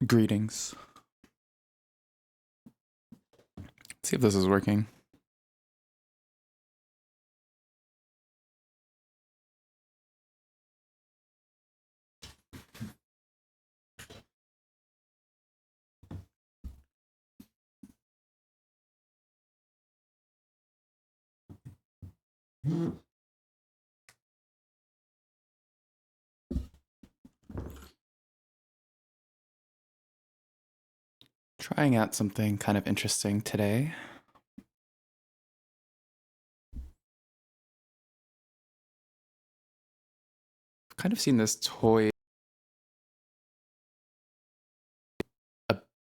Greetings. Let's see if this is working. Trying out something kind of interesting today. I've kind of seen this toy a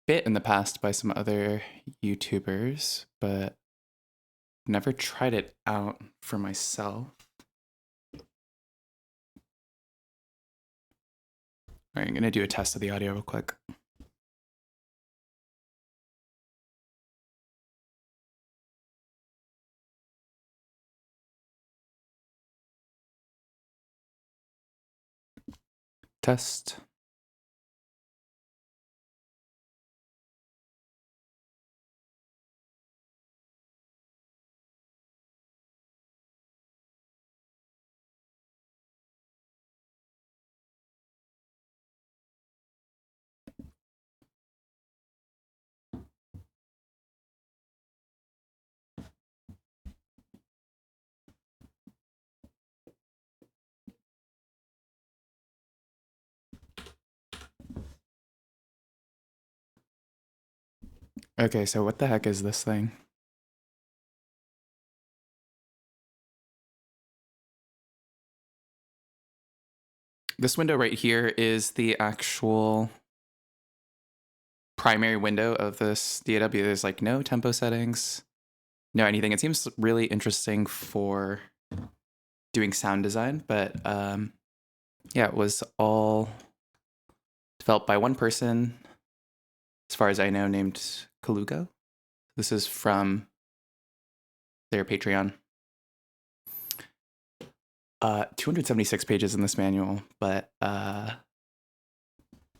bit in the past by some other YouTubers, but never tried it out for myself. All right, I'm gonna do a test of the audio real quick. Test. Okay, so what the heck is this thing? This window right here is the actual primary window of this DAW. There's like no tempo settings, no anything. It seems really interesting for doing sound design, but yeah, it was all developed by one person, as far as I know, named Kalugo. This is from their Patreon. 276 pages in this manual, but yeah,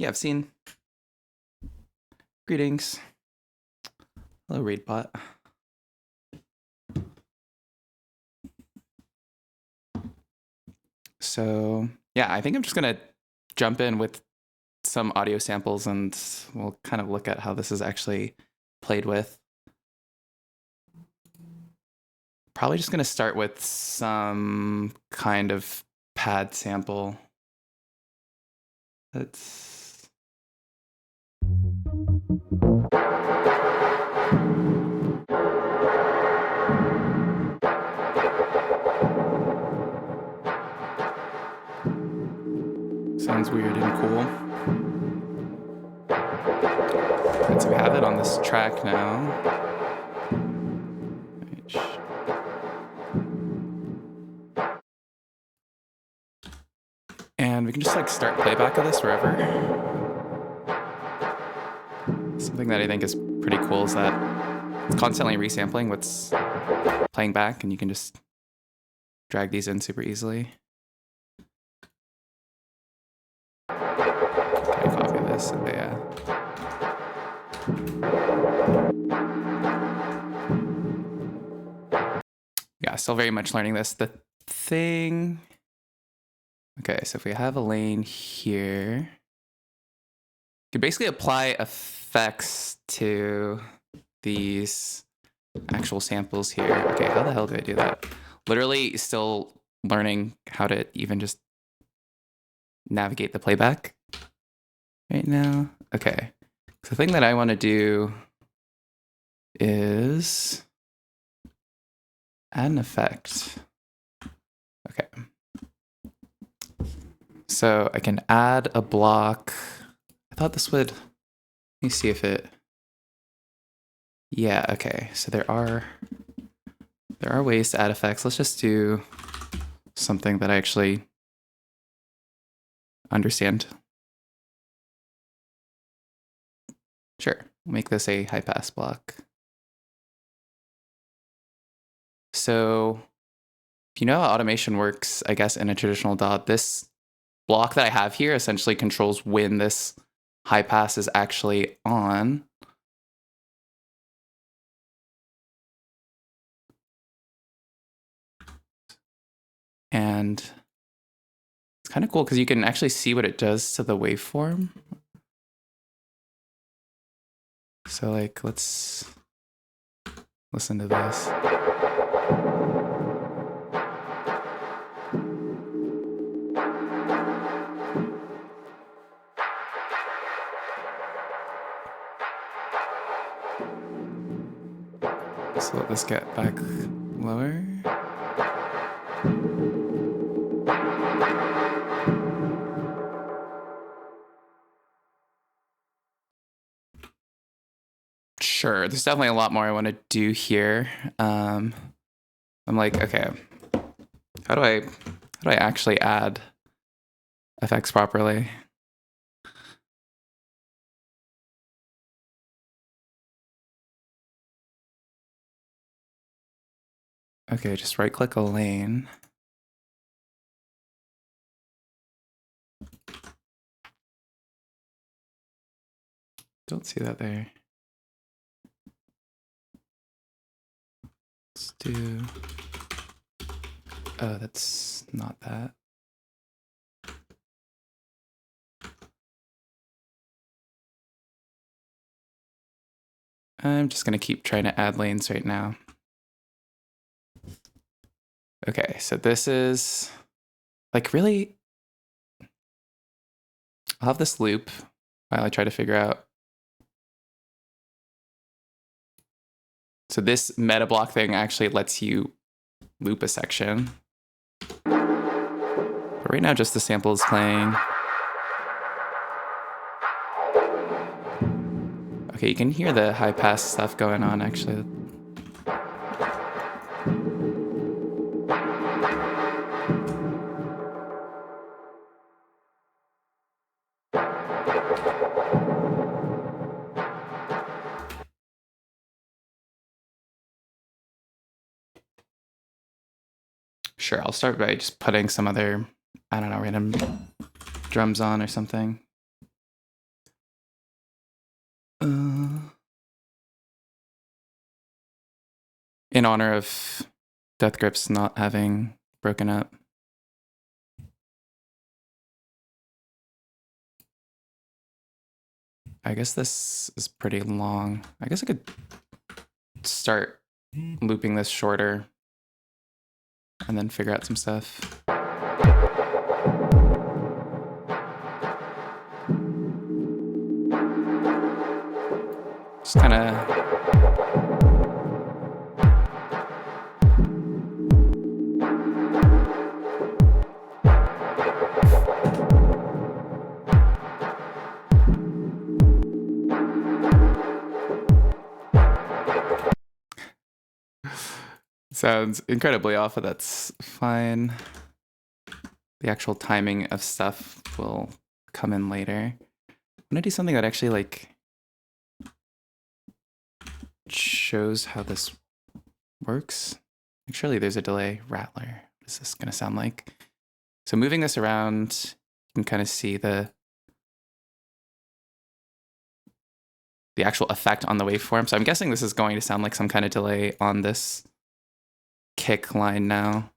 I've seen. Greetings. Hello, RaidBot. So yeah, I think I'm just gonna jump in with some audio samples and we'll kind of look at how this is actually played with. Probably just gonna start with some kind of pad sample. Let's... Sounds weird and cool. And so we have it on this track now. And we can just like start playback of this wherever. Something that I think is pretty cool is that it's constantly resampling what's playing back, and you can just drag these in super easily. Can I copy this? Oh, yeah. Yeah, still very much learning this. The thing... Okay, so if we have a lane here, you can basically apply effects to these actual samples here. Okay, how the hell do I do that? Literally still learning how to even just navigate the playback right now. Okay, so the thing that I want to do is add an effect. Okay. So I can add a block. I thought this would, let me see if it, yeah, okay. So there are ways to add effects. Let's just do something that I actually understand. Sure, we'll make this a high pass block. So if you know how automation works, I guess in a traditional DAW, this block that I have here essentially controls when this high pass is actually on. And it's kind of cool because you can actually see what it does to the waveform. So like, let's listen to this. So let this get back lower. Sure, there's definitely a lot more I want to do here. I'm like, okay, how do I actually add effects properly? Okay, just right click a lane. Don't see that there. Let's do, oh, that's not that. I'm just gonna keep trying to add lanes right now. Okay, so this is like really, I'll have this loop while I try to figure out. So this meta block thing actually lets you loop a section. But right now just the sample is playing. Okay, you can hear the high pass stuff going on actually. Sure, I'll start by just putting some other, I don't know, random drums on or something. In honor of Death Grips not having broken up. I guess this is pretty long. I guess I could start looping this shorter and then figure out some stuff. Just kind of sounds incredibly off, but that's fine. The actual timing of stuff will come in later. I'm gonna do something that actually like shows how this works. Like, surely there's a delay. Rattler. What is this gonna sound like? So moving this around, you can kind of see the actual effect on the waveform. So I'm guessing this is going to sound like some kind of delay on this kick line now.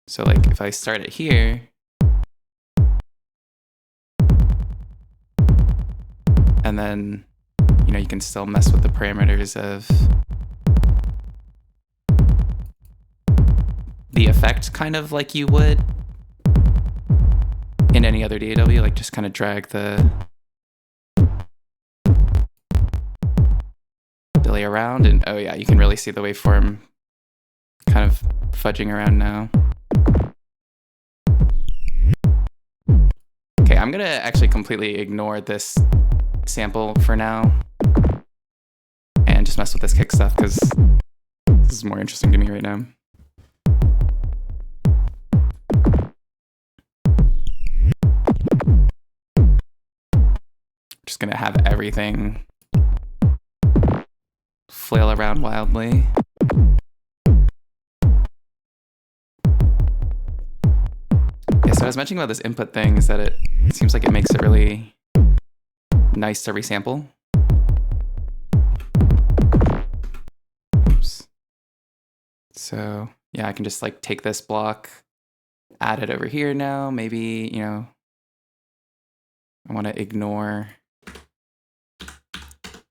So like if I start it here, and then, you know, you can still mess with the parameters of the effect kind of like you would in any other DAW, like just kind of drag the delay around, and oh yeah, you can really see the waveform kind of fudging around now. Okay, I'm gonna actually completely ignore this sample for now and just mess with this kick stuff because this is more interesting to me right now. Just gonna have everything flail around wildly. Yeah, so I was mentioning about this input thing is that it seems like it makes it really nice to resample. Oops. So yeah, I can just like take this block, add it over here now. Maybe, you know, I want to ignore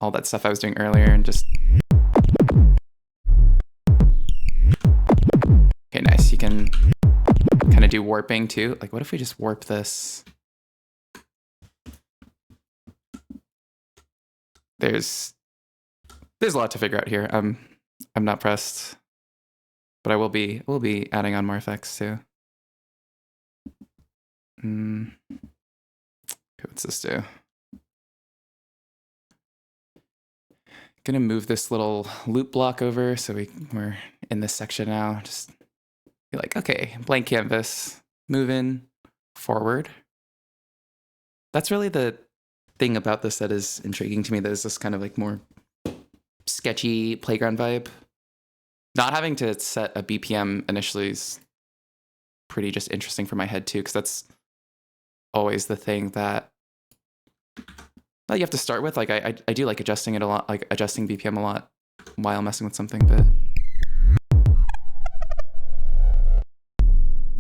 all that stuff I was doing earlier and just... Okay, nice. You can kind of do warping too. Like, what if we just warp this? There's a lot to figure out here. I'm not pressed, but we'll be adding on more effects too. Okay, what's this do? Gonna move this little loop block over so we're in this section now. Just be like, okay, blank canvas, moving forward. That's really the thing about this that is intriguing to me. That is this kind of like more sketchy playground vibe. Not having to set a BPM initially is pretty just interesting for my head too, because that's always the thing that you have to start with. Like I do like adjusting it a lot, like adjusting BPM a lot while messing with something, but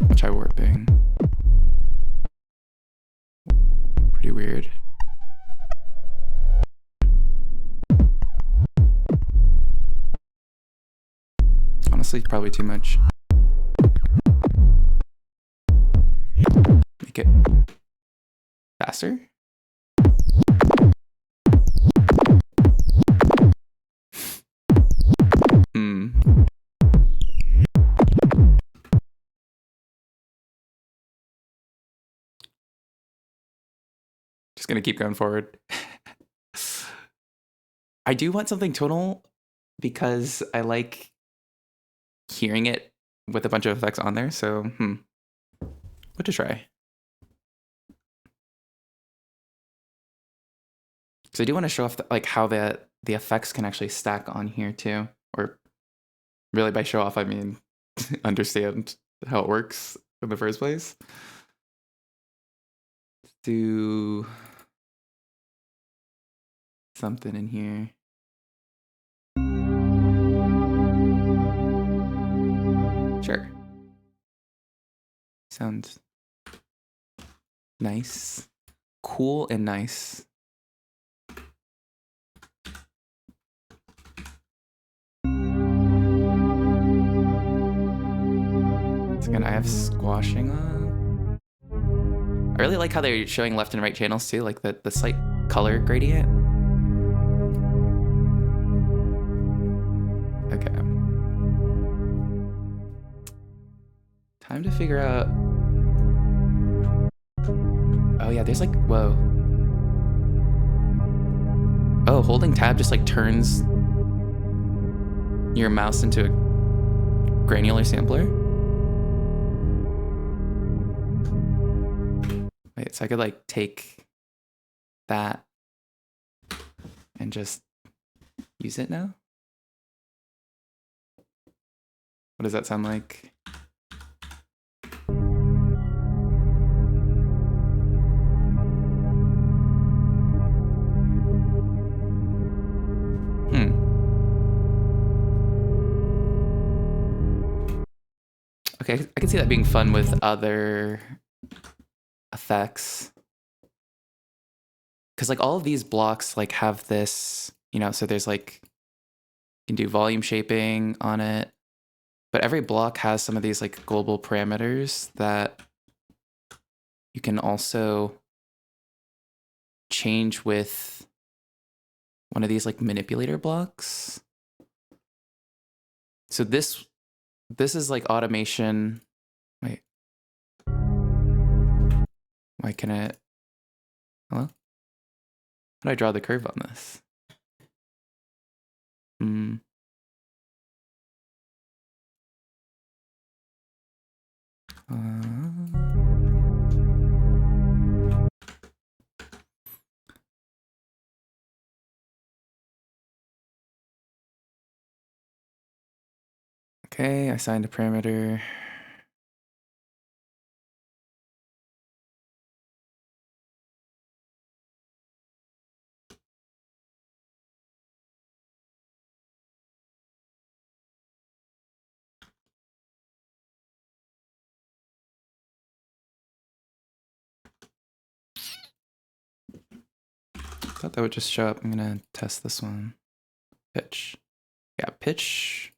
I'll try warping. Pretty weird. Honestly, probably too much. Make it faster. Just gonna keep going forward. I do want something tonal because I like hearing it with a bunch of effects on there. So, what to try? Because I do want to show off like how the effects can actually stack on here too. Or really, by show off, I mean understand how it works in the first place. Let's do something in here. Sure. Sounds nice. Cool and nice. So again, I have squashing on. I really like how they're showing left and right channels too, like the slight color gradient. Okay. Time to figure out... Oh yeah, there's like, whoa. Oh, holding tab just like turns your mouse into a granular sampler? Wait, so I could like take that and just use it now? What does that sound like? Okay, I can see that being fun with other effects. Because like all of these blocks like have this, you know, so there's like, you can do volume shaping on it, but every block has some of these like global parameters that you can also change with one of these like manipulator blocks. So this is like automation. Wait. Why can it... Hello? How do I draw the curve on this? Okay, I assigned a parameter. thought that would just show up. I'm gonna test this one. Pitch. Yeah, pitch.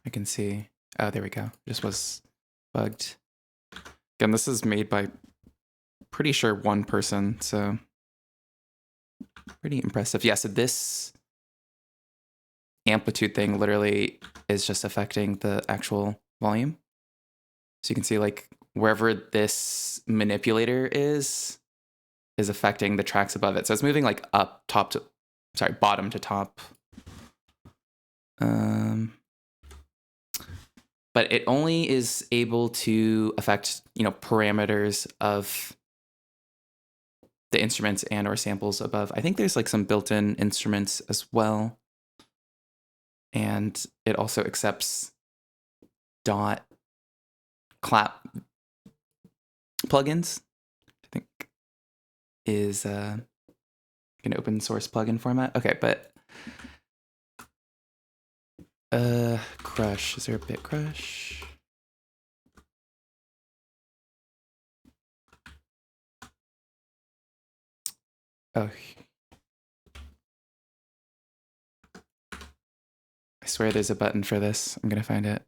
I can see. Oh, there we go. Just was bugged. Again, this is made by pretty sure one person, so pretty impressive. Yeah, so this amplitude thing literally is just affecting the actual volume. So you can see like wherever this manipulator is affecting the tracks above it. So it's moving like up top to, sorry, bottom to top. But it only is able to affect, parameters of the instruments and or samples above. I think there's like some built-in instruments as well. And it also accepts dot clap plugins, I think is an open source plugin format. Okay, but crush, is there a bit crush? Oh, I swear there's a button for this. I'm gonna find it.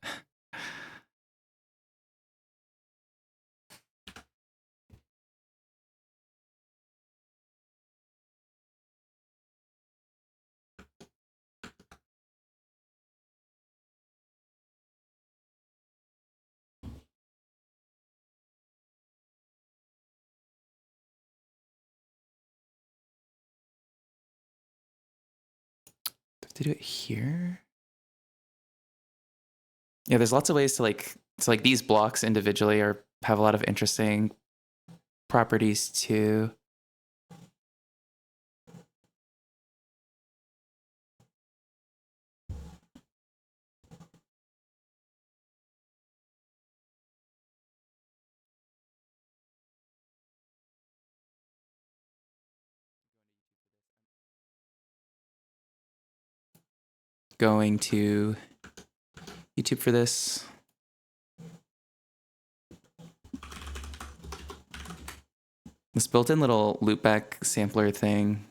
To do it here? Yeah, there's lots of ways to like these blocks individually have a lot of interesting properties too. Going to YouTube for this. This built-in little loopback sampler thing.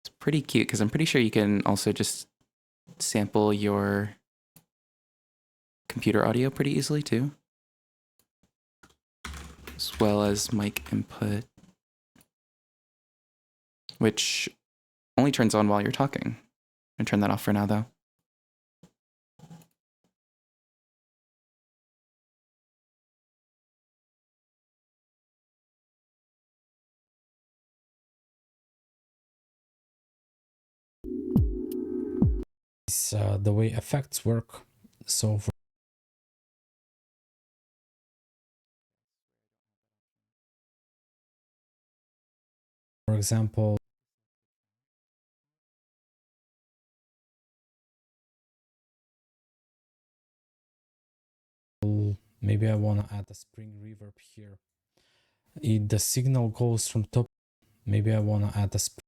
It's pretty cute because I'm pretty sure you can also just sample your computer audio pretty easily too, as well as mic input, which only turns on while you're talking. I'm gonna turn that off for now though. It's the way effects work. So for example, maybe I want to add a spring reverb here. The signal goes from top. Maybe I want to add a spring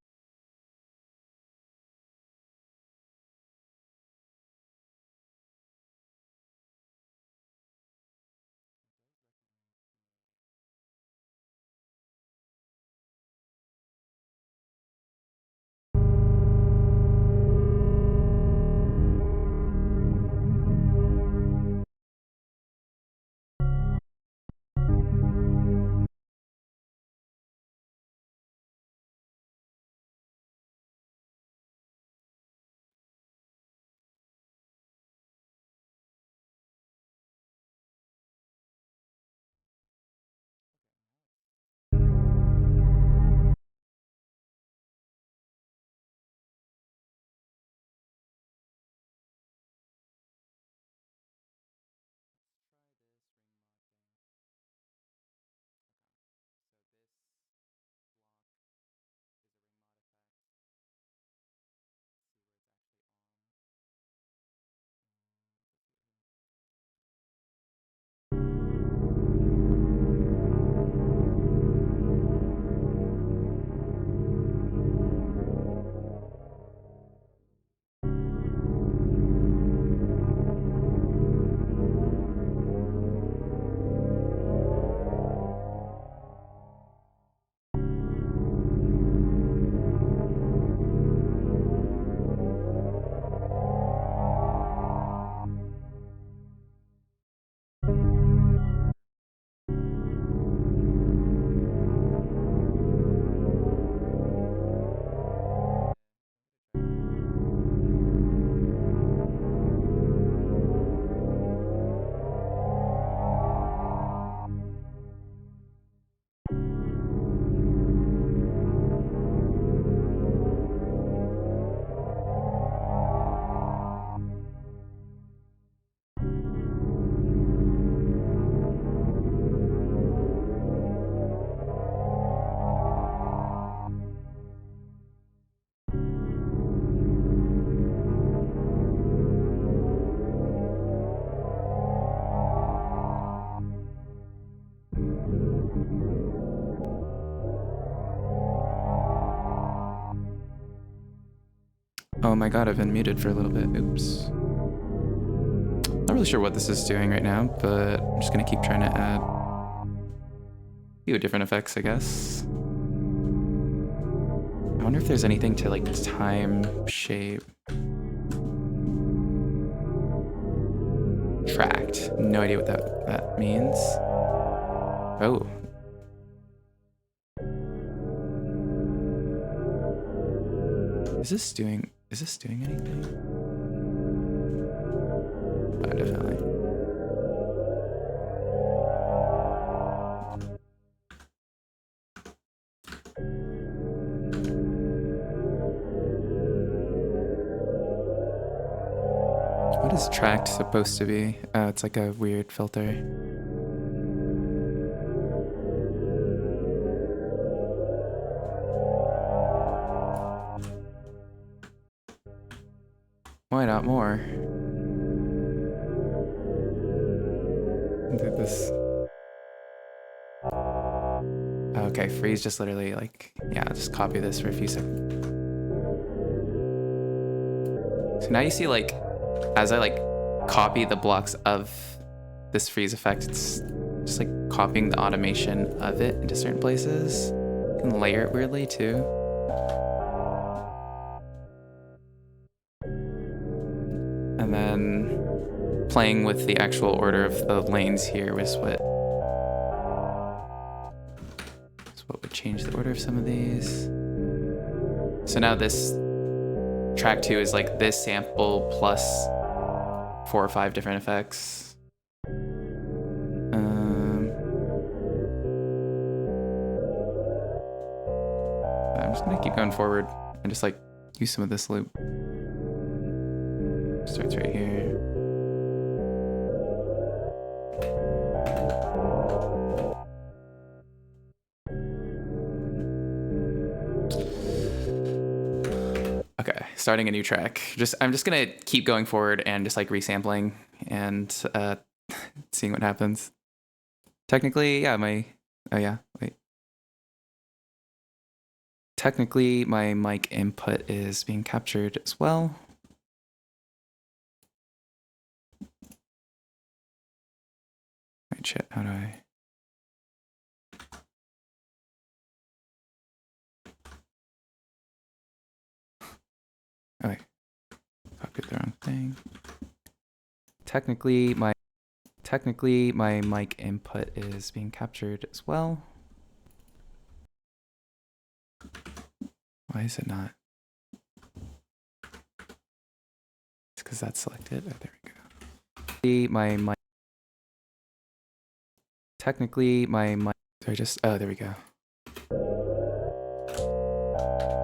Oh my god, I've been muted for a little bit. Oops. Not really sure what this is doing right now, but I'm just gonna keep trying to add a few different effects, I guess. I wonder if there's anything to like time shape. Tracked. No idea what that means. Oh. Is this doing anything? Oh, definitely. What is tracked supposed to be? Oh, it's like a weird filter. Why not more? Did this? Okay, freeze just literally like, yeah, just copy this for a few seconds. So now you see like, as I like copy the blocks of this freeze effect, it's just like copying the automation of it into certain places. You can layer it weirdly too. And then playing with the actual order of the lanes here was what would change the order of some of these. So now this track 2 is like this sample plus 4 or 5 different effects. I'm just gonna keep going forward and just like use some of this loop. Starts right here. Okay, starting a new track. I'm just gonna keep going forward and just like resampling and seeing what happens. Technically, yeah, Technically, my mic input is being captured as well. Wait, shit, how do I? Oh, wait. Copied the wrong thing. Technically, my mic input is being captured as well. Why is it not? It's because that's selected. Oh, there we go. Technically, my mic. Oh, there we go.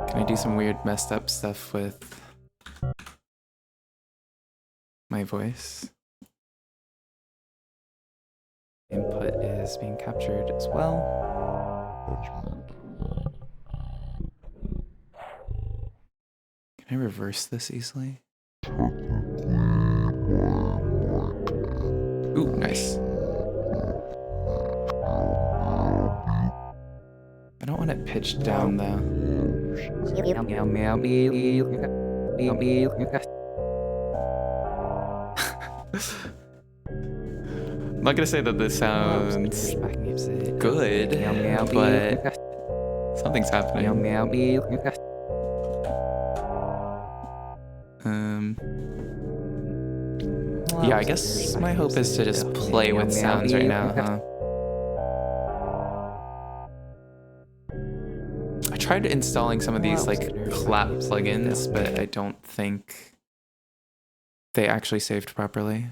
Can I do some weird messed up stuff with my voice? Input is being captured as well. Can I reverse this easily? Ooh, nice. I don't want it pitched down though. I'm not gonna say that this sounds good, but something's happening. Yeah, I guess my hope is to just play with sounds right now, huh? I tried installing some of these like clap plugins, but I don't think they actually saved properly.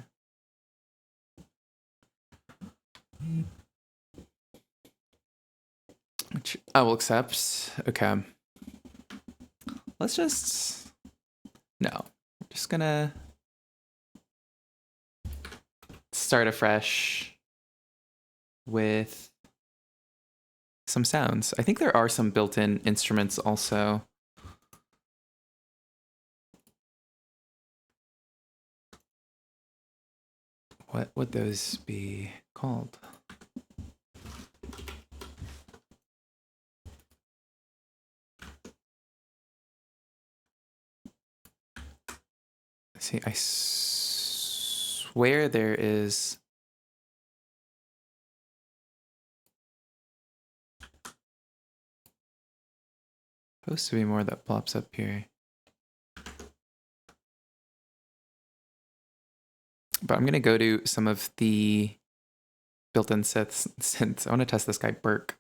Which I will accept. Okay. Let's just... No. I'm just gonna start afresh with some sounds. I think there are some built-in instruments also. What would those be called? See, I swear there is. Supposed to be more that pops up here. But I'm gonna go to some of the built-in synths since I want to test this guy Burke.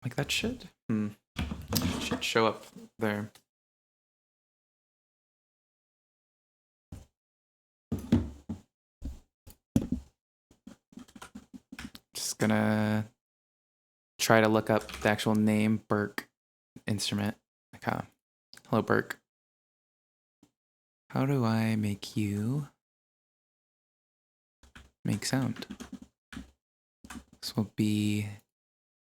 Like that should show up there. Just gonna try to look up the actual name Burke instrument. Okay. Hello, Burke. How do I make you make sound? This will be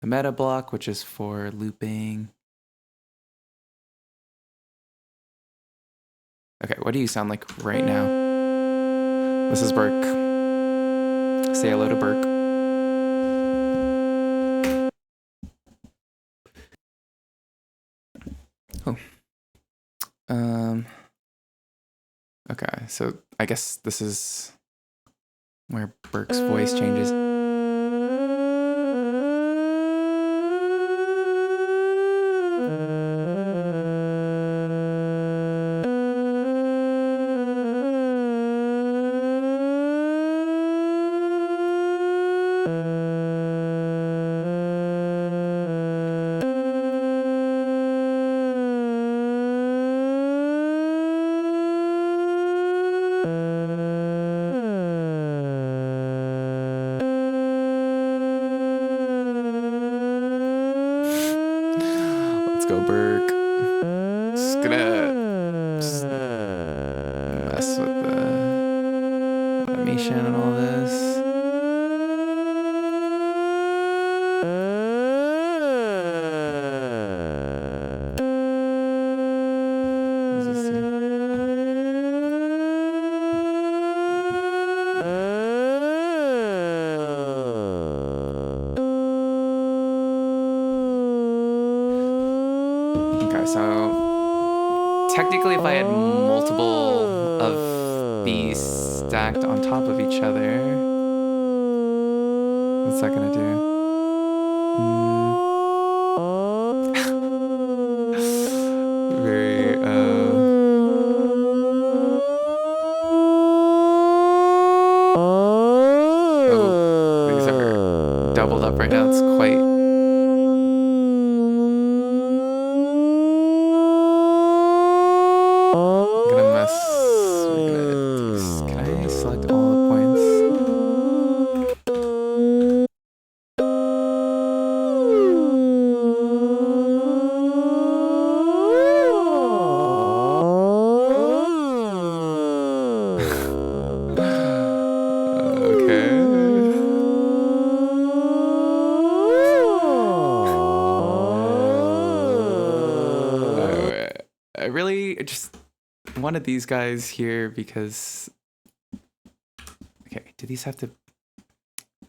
the meta block, which is for looping. Okay, what do you sound like right now? This is Burke. Say hello to Burke. Oh. Okay, so I guess this is where Burke's voice changes. Let's go, Burke. Just gonna mess with the animation and all this. What does this do? Okay, so technically if I had multiple of these stacked on top of each other, what's that gonna do? Very, oh, these are doubled up right now. It's quite... Can I select all the points? I really just wanted these guys here because... Okay, do these have to...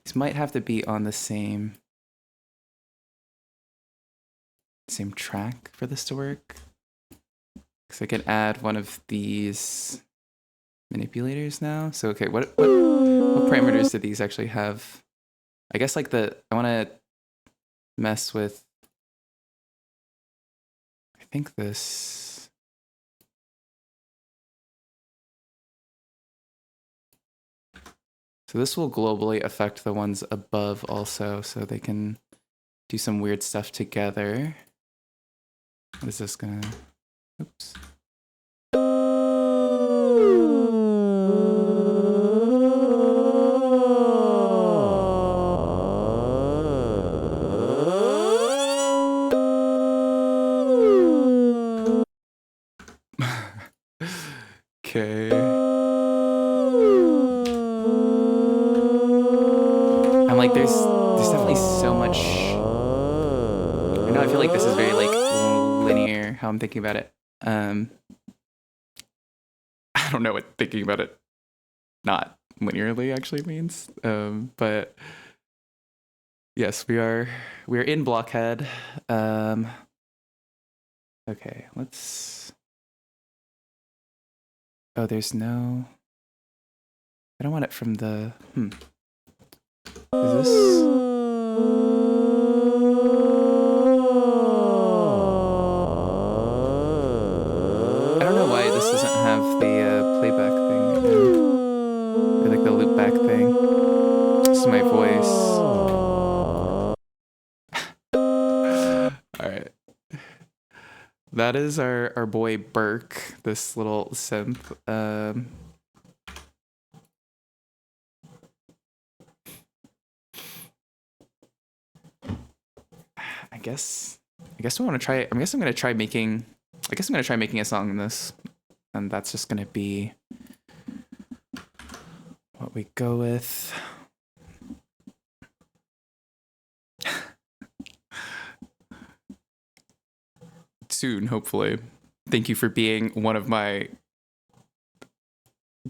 These might have to be on the same track for this to work. Because I can add one of these manipulators now. So, okay, what parameters do these actually have? I guess like I want to mess with... I think this... So this will globally affect the ones above also, so they can do some weird stuff together. What is this gonna... Oops. Okay. I'm like, there's definitely so much. I know I feel like this is very like linear how I'm thinking about it. I don't know what thinking about it not linearly actually means. But yes, we're in blockhead. Okay, let's. Oh, there's no. I don't want it from the. Is this? I don't know why this doesn't have the playback thing right now. Or like the loop back thing. This is my voice. Alright. That is our boy Burke, this little synth. I guess we want to try. I guess I'm gonna try making. I guess I'm gonna try making a song in this, and that's just gonna be what we go with. Soon, hopefully. Thank you for being one of my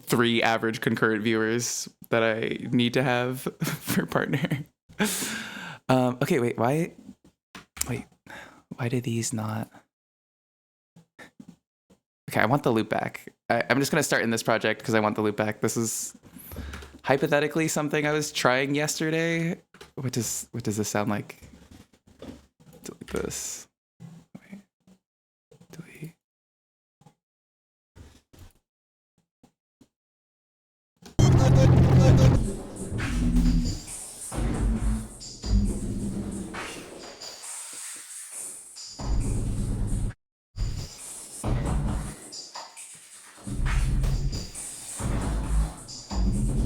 3 average concurrent viewers that I need to have for partner. Okay, wait, why do these not? Okay, I want the loop back. I'm just gonna start in this project because I want the loop back. This is hypothetically something I was trying yesterday. What does this sound like? Delete this. Wait. Delete.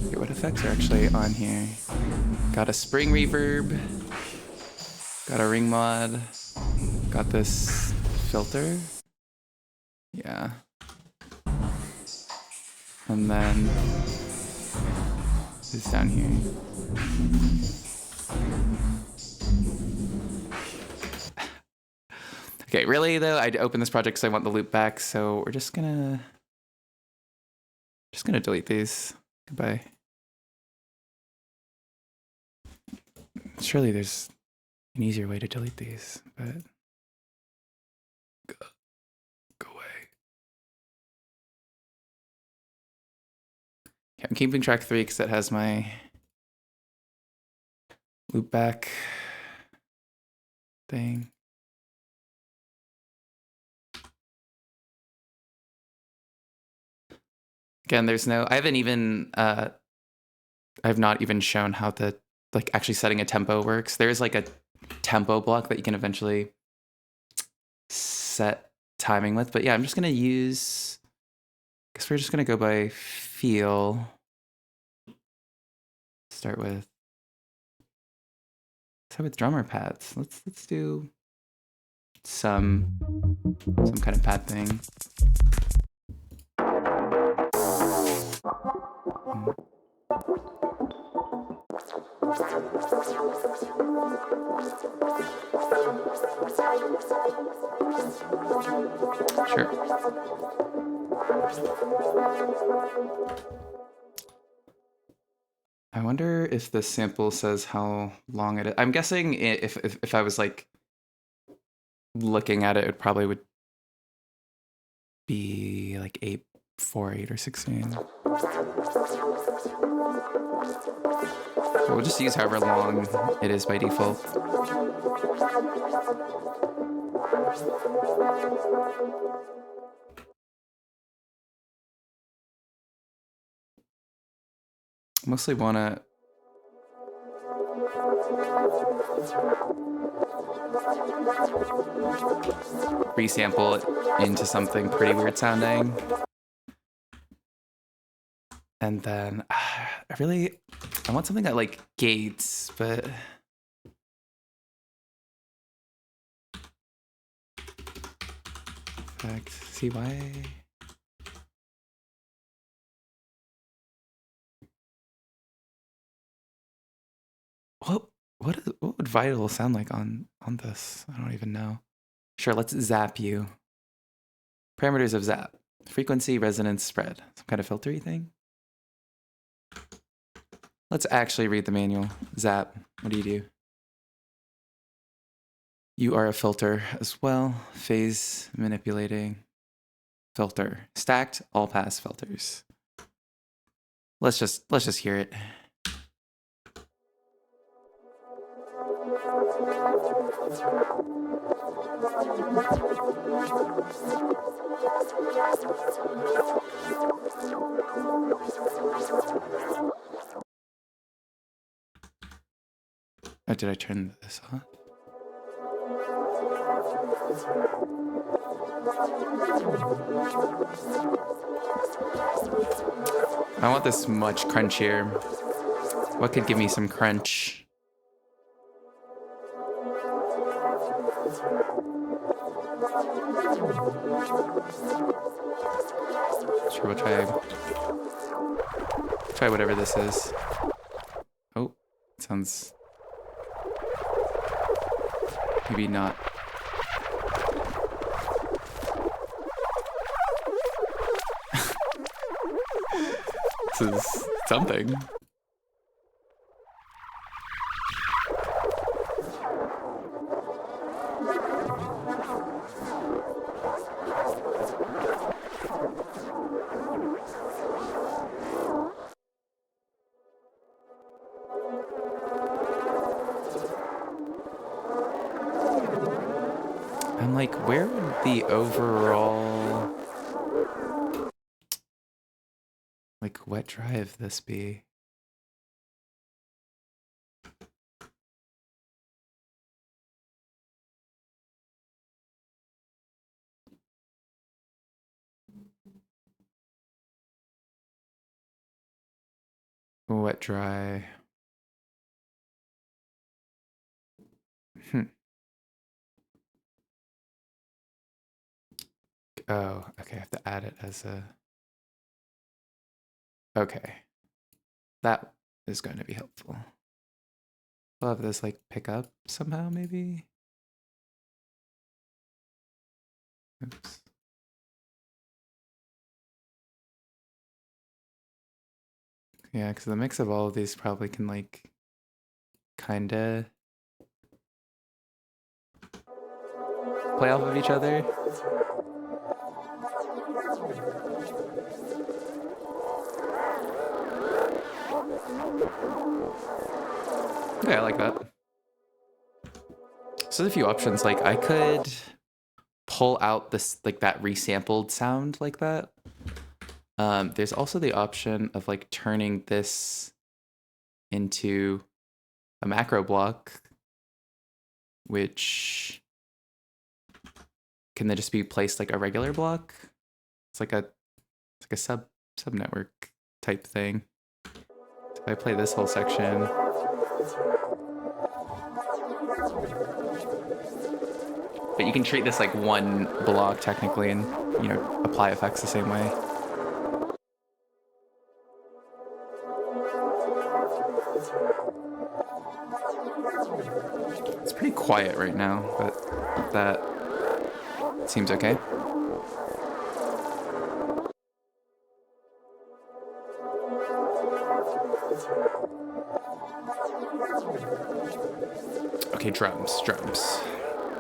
Okay, what effects are actually on here? Got a spring reverb. Got a ring mod. Got this filter. Yeah. And then it's down here. Okay, really though, I'd open this project because I want the loop back, so we're just gonna delete these. Goodbye. Surely there's an easier way to delete these, but go away. Okay, I'm keeping track 3 because that has my loop back thing. Again, there's no. I haven't even. I've not even shown how to like actually setting a tempo works. There's like a tempo block that you can eventually set timing with, but yeah, I'm just gonna use. Guess we're just gonna go by feel. Start with. Start with drummer pads. Let's do some kind of pad thing. Sure. I wonder if this sample says how long it is. I'm guessing if I was like looking at it, it probably would be like 848 or 16. We'll just use however long it is by default. Mostly want to resample it into something pretty weird sounding. And then I want something that like gates, but effect, see why? What would vital sound like on this? I don't even know. Sure, let's zap you. Parameters of zap. Frequency, resonance, spread. Some kind of filtery thing? Let's actually read the manual. Zap, what do you do? You are a filter as well. Phase manipulating. Filter. Stacked all pass filters. Let's just hear it. Oh, did I turn this off? I want this much crunchier. What could give me some crunch? Sure, we'll try whatever this is. Oh, it sounds maybe not. This is something. I'm like, where would the overall like wet drive this be? Wet dry. Oh, okay, I have to add it as a... Okay. That is going to be helpful. We'll have this like pick up somehow, maybe? Oops. Yeah, because the mix of all of these probably can like kinda play off of each other. Okay, I like that. So there's a few options. Like I could pull out this like that resampled sound like that. There's also the option of like turning this into a macro block, which can then just be placed like a regular block. It's like a sub network type thing. So if I play this whole section, but you can treat this like one block technically, and you know apply effects the same way. It's pretty quiet right now, but that seems okay. Okay, drums.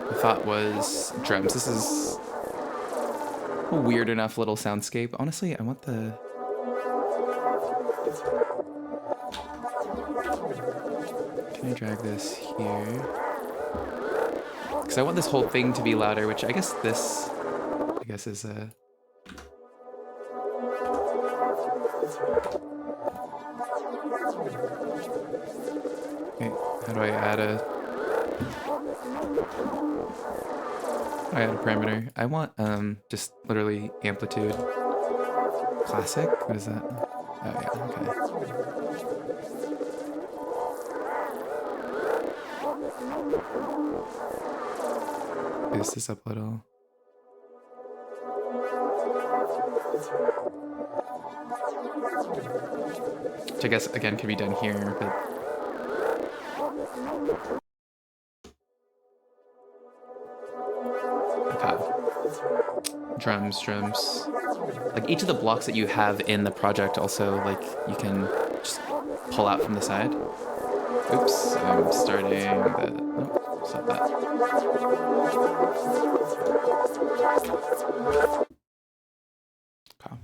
The thought was drums. This is a weird enough little soundscape. Honestly, I want the... Can I drag this here? Because I want this whole thing to be louder, which I guess this... is a... Okay, how do I add a... I add a parameter. I want just literally amplitude. Classic? What is that? Oh yeah, okay. Boost this up a little. Which I guess again can be done here, but okay. Drums. Like each of the blocks that you have in the project also, like you can just pull out from the side. Oops, I'm starting the, oh, stop that. Okay.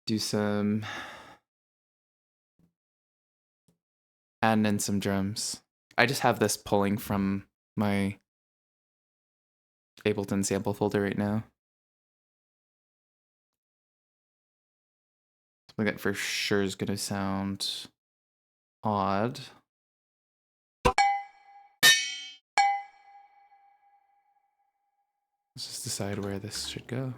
Do some, adding in some drums. I just have this pulling from my Ableton sample folder right now. Something that for sure is gonna sound odd. Let's just decide where this should go.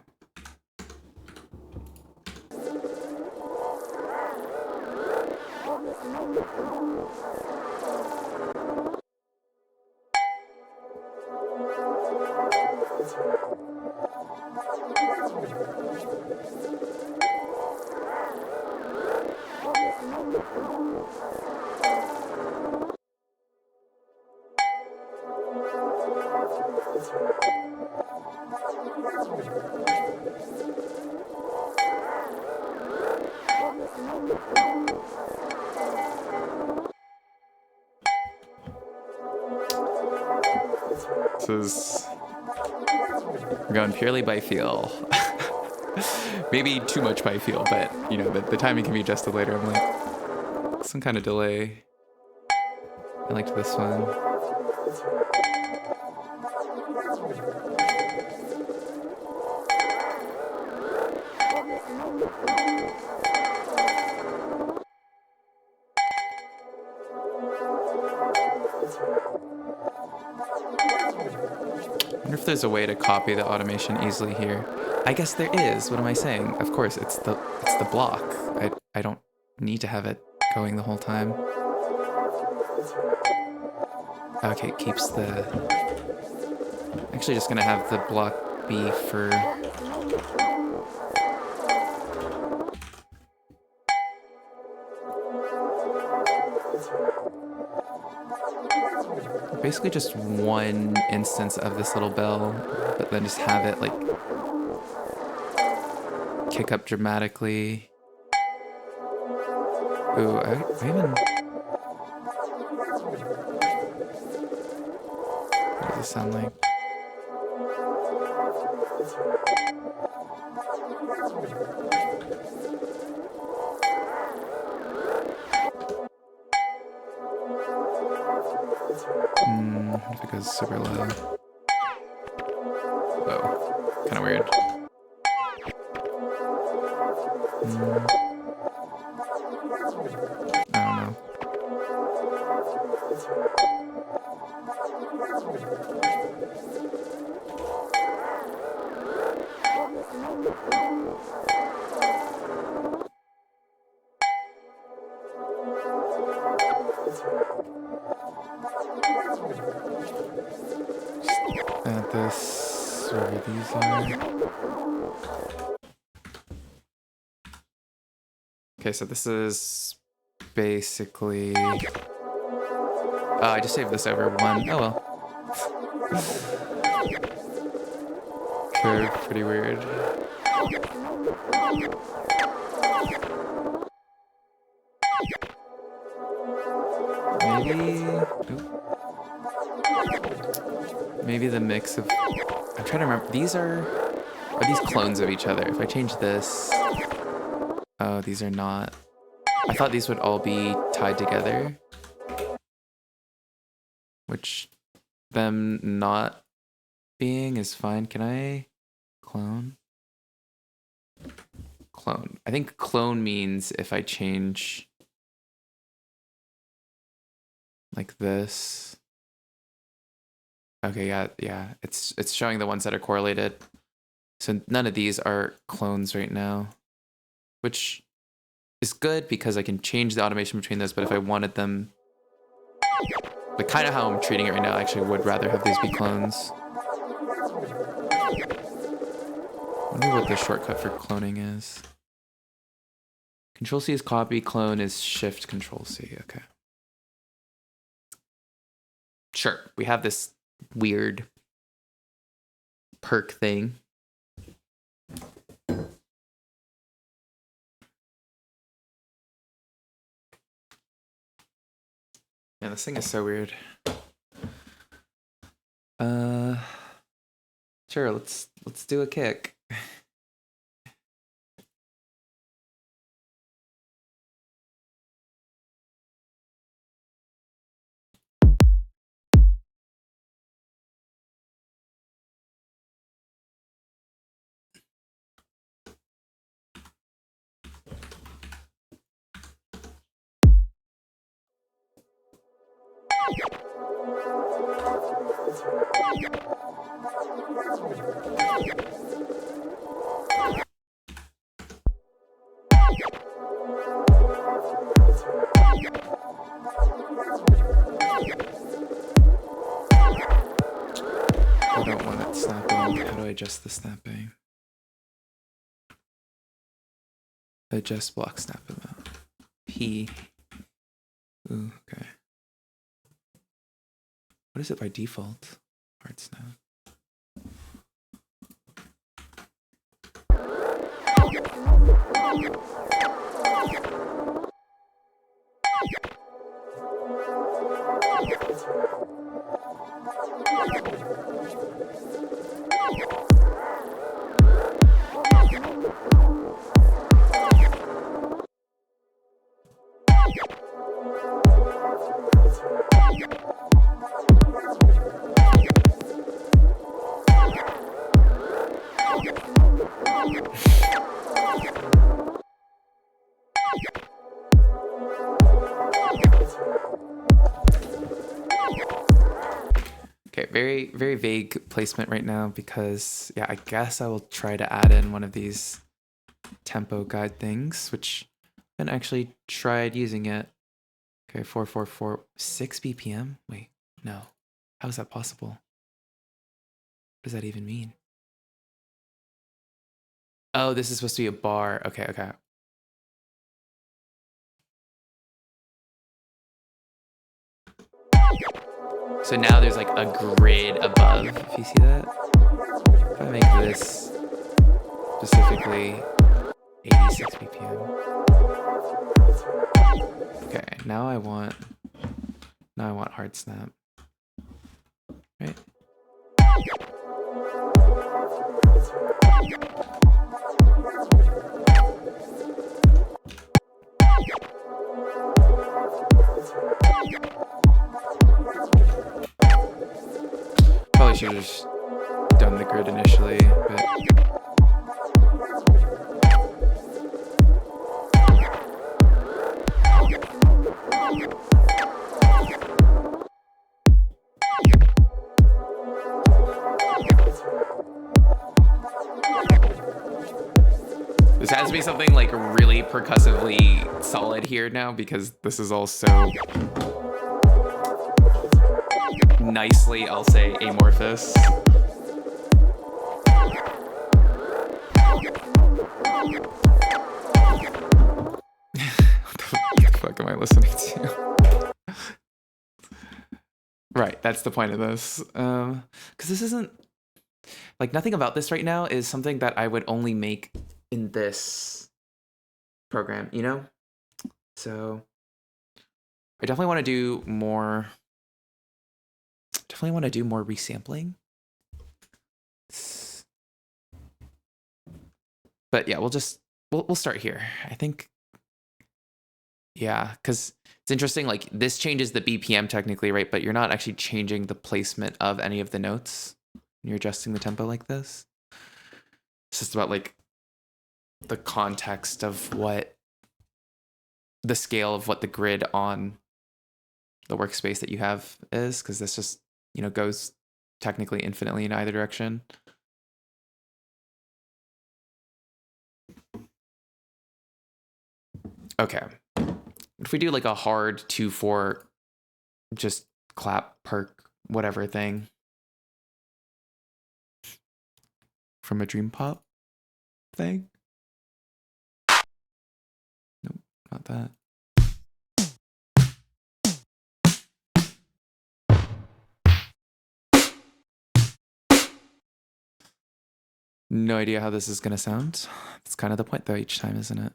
We're going purely by feel. Maybe too much by feel, but you know, the timing can be adjusted later. I'm like, some kind of delay. I liked this one. I wonder if there's a way to copy the automation easily here. I guess there is. What am I saying? Of course, it's the block. I don't need to have it going the whole time. Okay, it keeps the... Actually just gonna have the block be for... Basically just one instance of this little bell, but then just have it like kick up dramatically. Ooh, I even... What does this sound like? If it goes super low. Whoa, kind of weird. I don't know. Just add this wherever these are. Okay, so this is basically... I just saved this over one. Oh well. Curve, pretty weird. Maybe the mix of... I'm trying to remember. These are these clones of each other? If I change this... Oh, these are not. I thought these would all be tied together. Which them not being is fine. Can I clone? Clone. I think clone means if I change like this. Okay, yeah. It's showing the ones that are correlated. So none of these are clones right now, which is good because I can change the automation between those, but if I wanted them, like kind of how I'm treating it right now, I actually would rather have these be clones. I wonder what the shortcut for cloning is. Control C is copy, clone is shift Control C, okay. Sure, we have this weird perk thing. Yeah, this thing is so weird. Sure, let's do a kick. I don't want it snapping. How do I adjust the snapping? Adjust block snap amount. P. Ooh, okay. What is it by default? Hard snap. Okay, very vague placement right now because, yeah, I guess I will try to add in one of these tempo guide things, which I haven't actually tried using it. Okay, 444, 6 BPM? Wait, no. How is that possible? What does that even mean? Oh, this is supposed to be a bar. Okay, okay. So now there's like a grid above, if you see that. If I make this specifically 86 BPM. Okay, now I want hard snap. Right? Probably should have just done the grid initially, but this has to be something like really percussively solid here now because this is all so nicely, I'll say, amorphous. What the fuck am I listening to? Right, that's the point of this. Because this isn't, like, nothing about this right now is something that I would only make in this program, you know? So I definitely want to do more. Definitely want to do more resampling. But yeah, we'll start here. I think, yeah, because it's interesting. Like, this changes the BPM technically, right? But you're not actually changing the placement of any of the notes when you're adjusting the tempo like this. It's just about like the context of what the scale of what the grid on the workspace that you have is, because this just, you know, goes technically infinitely in either direction. Okay. If we do like a hard 2/4, just clap, perk, whatever thing from a dream pop thing. Nope, not that. No idea how this is gonna sound. It's kind of the point though each time, isn't it?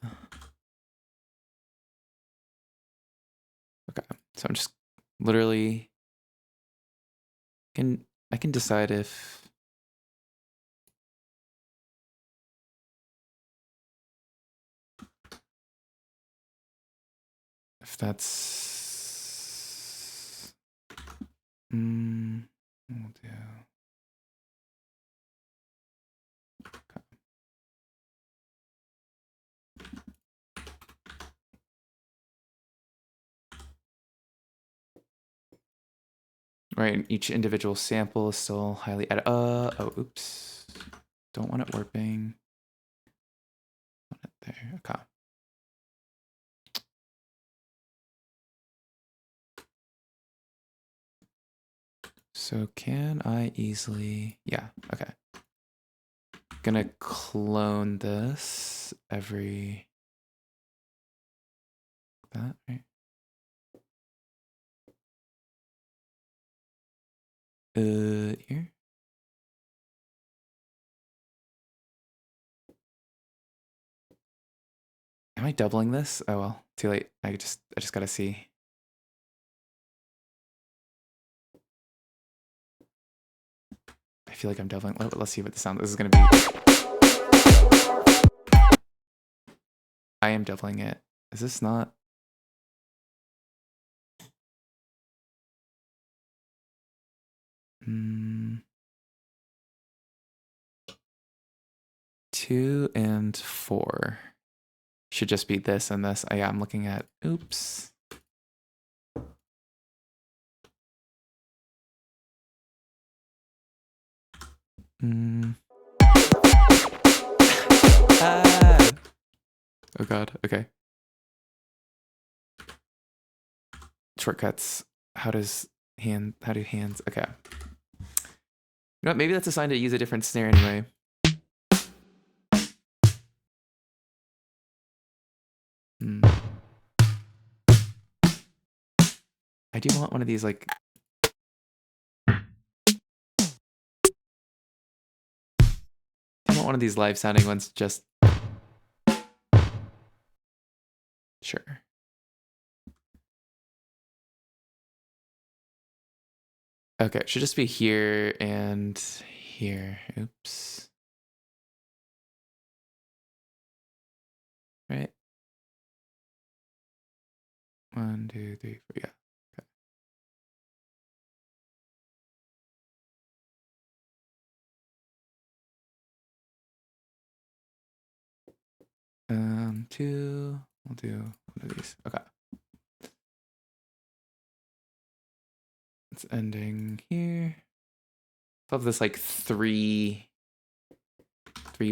Okay, so I'm just literally I can decide if that's we'll do. Okay. Right, each individual sample is still highly edit. Oh, oops. Don't want it warping. Want it there. Okay. So can I easily? Yeah. Okay. Gonna clone this every that right. Here. Am I doubling this? Oh well, too late. I just gotta see. I feel like I'm doubling. Let's see what the sound this is gonna be. I am doubling it. Is this not? Hmm. 2 and 4 should just be this and this. Yeah, I'm looking at. Oops. Ah. Oh god. Okay. Shortcuts. How do hands? Okay. You know what? Maybe that's a sign to use a different snare anyway. I do want one of these like. I want one of these live sounding ones just. Sure. Okay, it should just be here and here. Oops. Right. 1, 2, 3, 4. Yeah. Okay. 2. We'll do one of these. Okay. It's ending here. Love this like three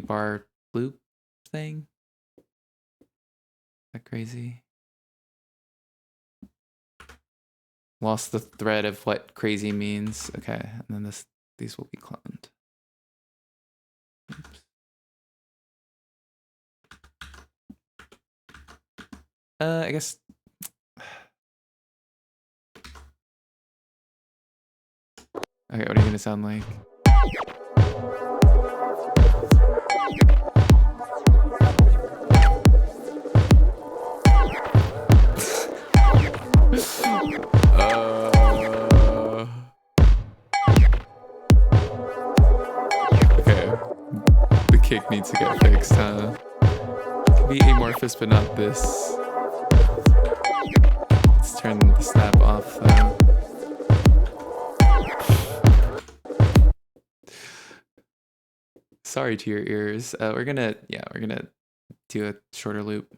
bar loop thing. Is that crazy? Lost the thread of what crazy means. Okay, and then these will be cloned. Oops. I guess. Okay, what are you gonna sound like? Okay. The kick needs to get fixed, huh? Can be amorphous, but not this. Let's turn the snap off, though. Sorry to your ears. We're gonna do a shorter loop.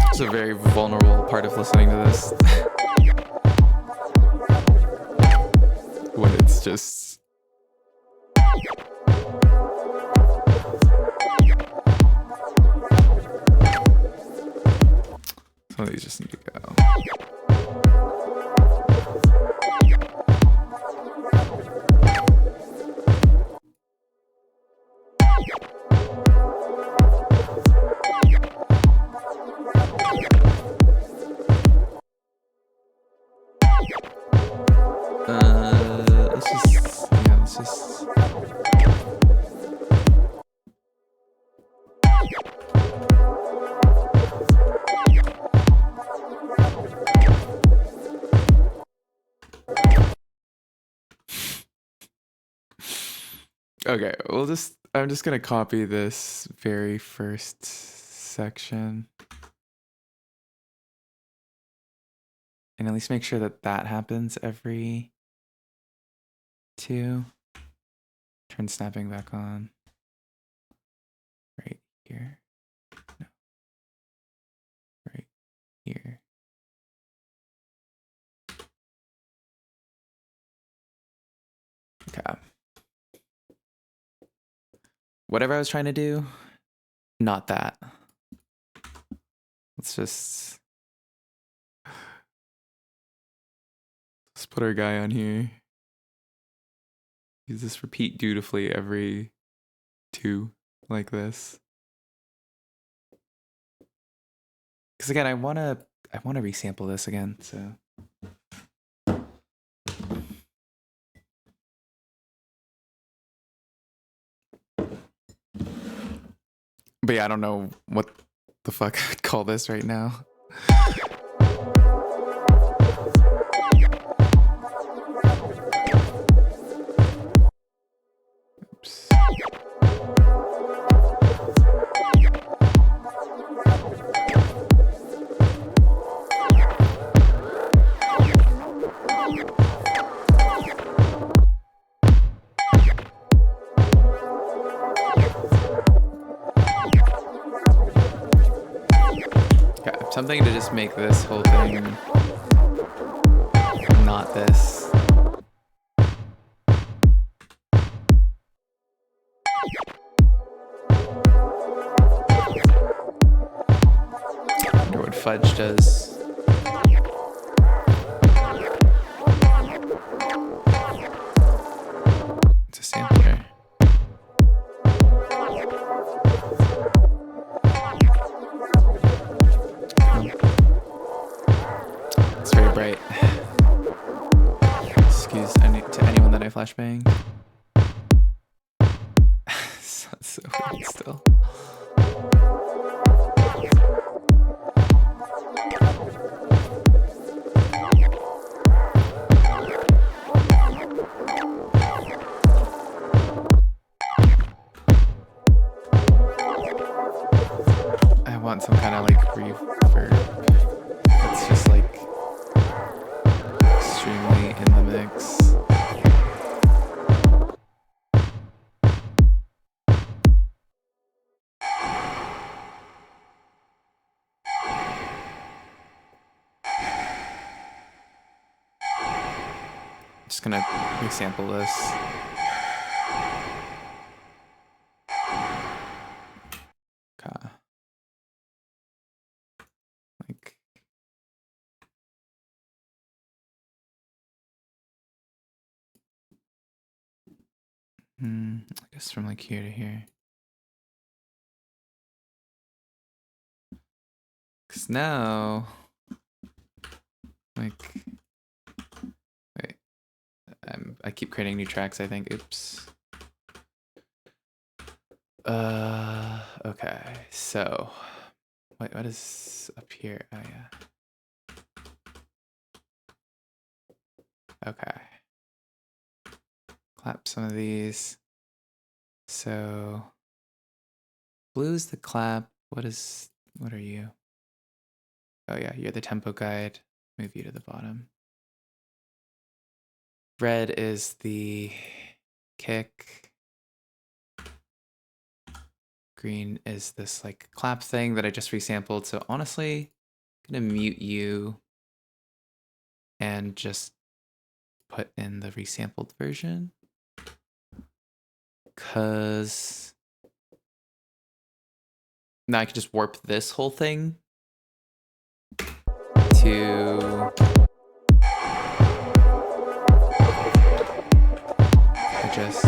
It's a very vulnerable part of listening to this. When it's just... Some of these just need to go. Let's just. Okay, I'm just gonna copy this very first section. And at least make sure that that happens every 2. Turn snapping back on. Right here. No. Right here. Okay. Whatever I was trying to do, not that. Let's put our guy on here. Use this repeat dutifully every 2 like this. Because again, I wanna resample this again, so. But yeah, I don't know what the fuck I'd call this right now. Oops. Okay, something to just make this whole thing not this. I wonder what fudge does. It's a sampler. It's very bright. Excuse to anyone that I flashbang. Sounds so weird still. I want some kind of like reverb. It's just like extremely in the mix. Just gonna resample this. Okay. Like. I guess from like here to here. Cause now, like, wait, I keep creating new tracks, I think. Oops. Okay, so, wait, what is up here? Oh, yeah. Okay. Clap some of these. So, blue's the clap. What are you? Oh yeah, you're the tempo guide. Move you to the bottom. Red is the kick. Green is this like clap thing that I just resampled. So honestly, I'm gonna mute you and just put in the resampled version. Cause now I can just warp this whole thing. to adjust.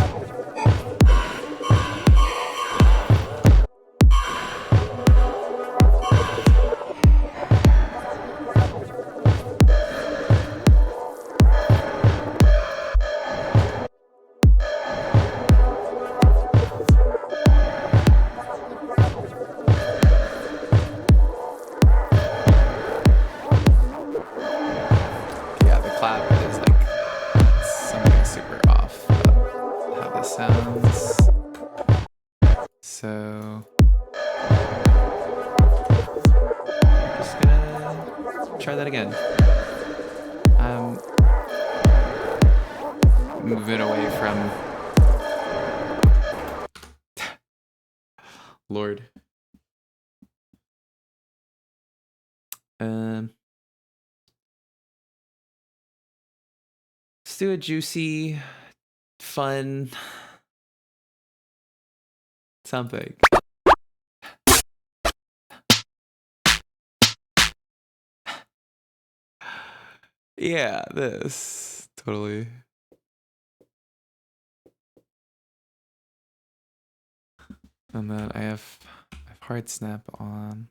Yeah, the clap is like something super off about how this sounds. So I'm just gonna try that again. I'm moving away from Lord. Let's do a juicy, fun something. Yeah, this totally. And then I have hard snap on.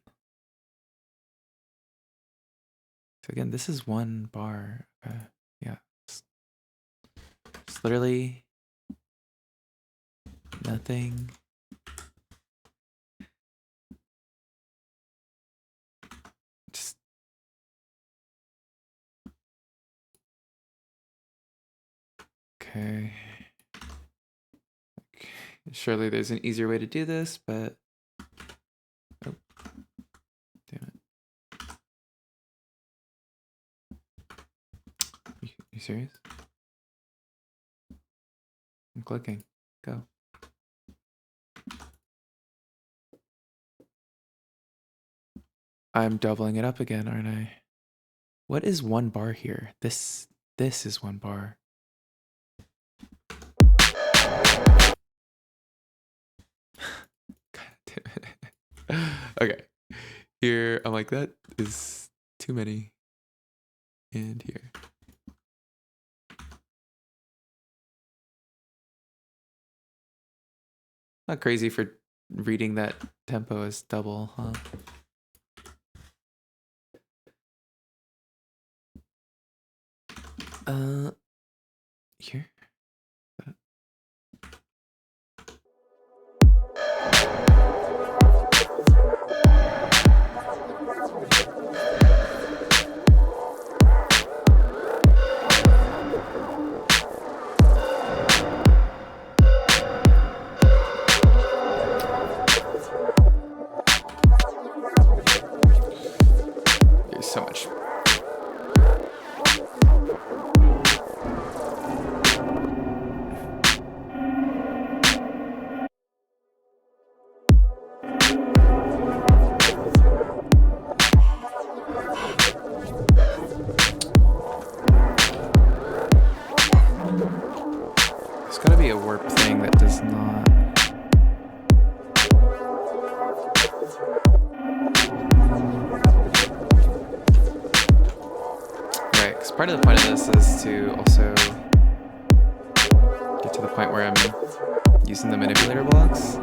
So again, this is one bar. Yeah, it's literally nothing. Just okay. Surely there's an easier way to do this, but oh, damn it. You serious? I'm clicking. Go. I'm doubling it up again, aren't I? What is one bar here? This is one bar. God damn it. Okay. Here, I'm like, that is too many. And here. Not crazy for reading that tempo as double, huh? Here. There's so much. There's gotta be a warp thing that does not. Right, because part of the point of this is to also get to the point where I'm using the manipulator blocks.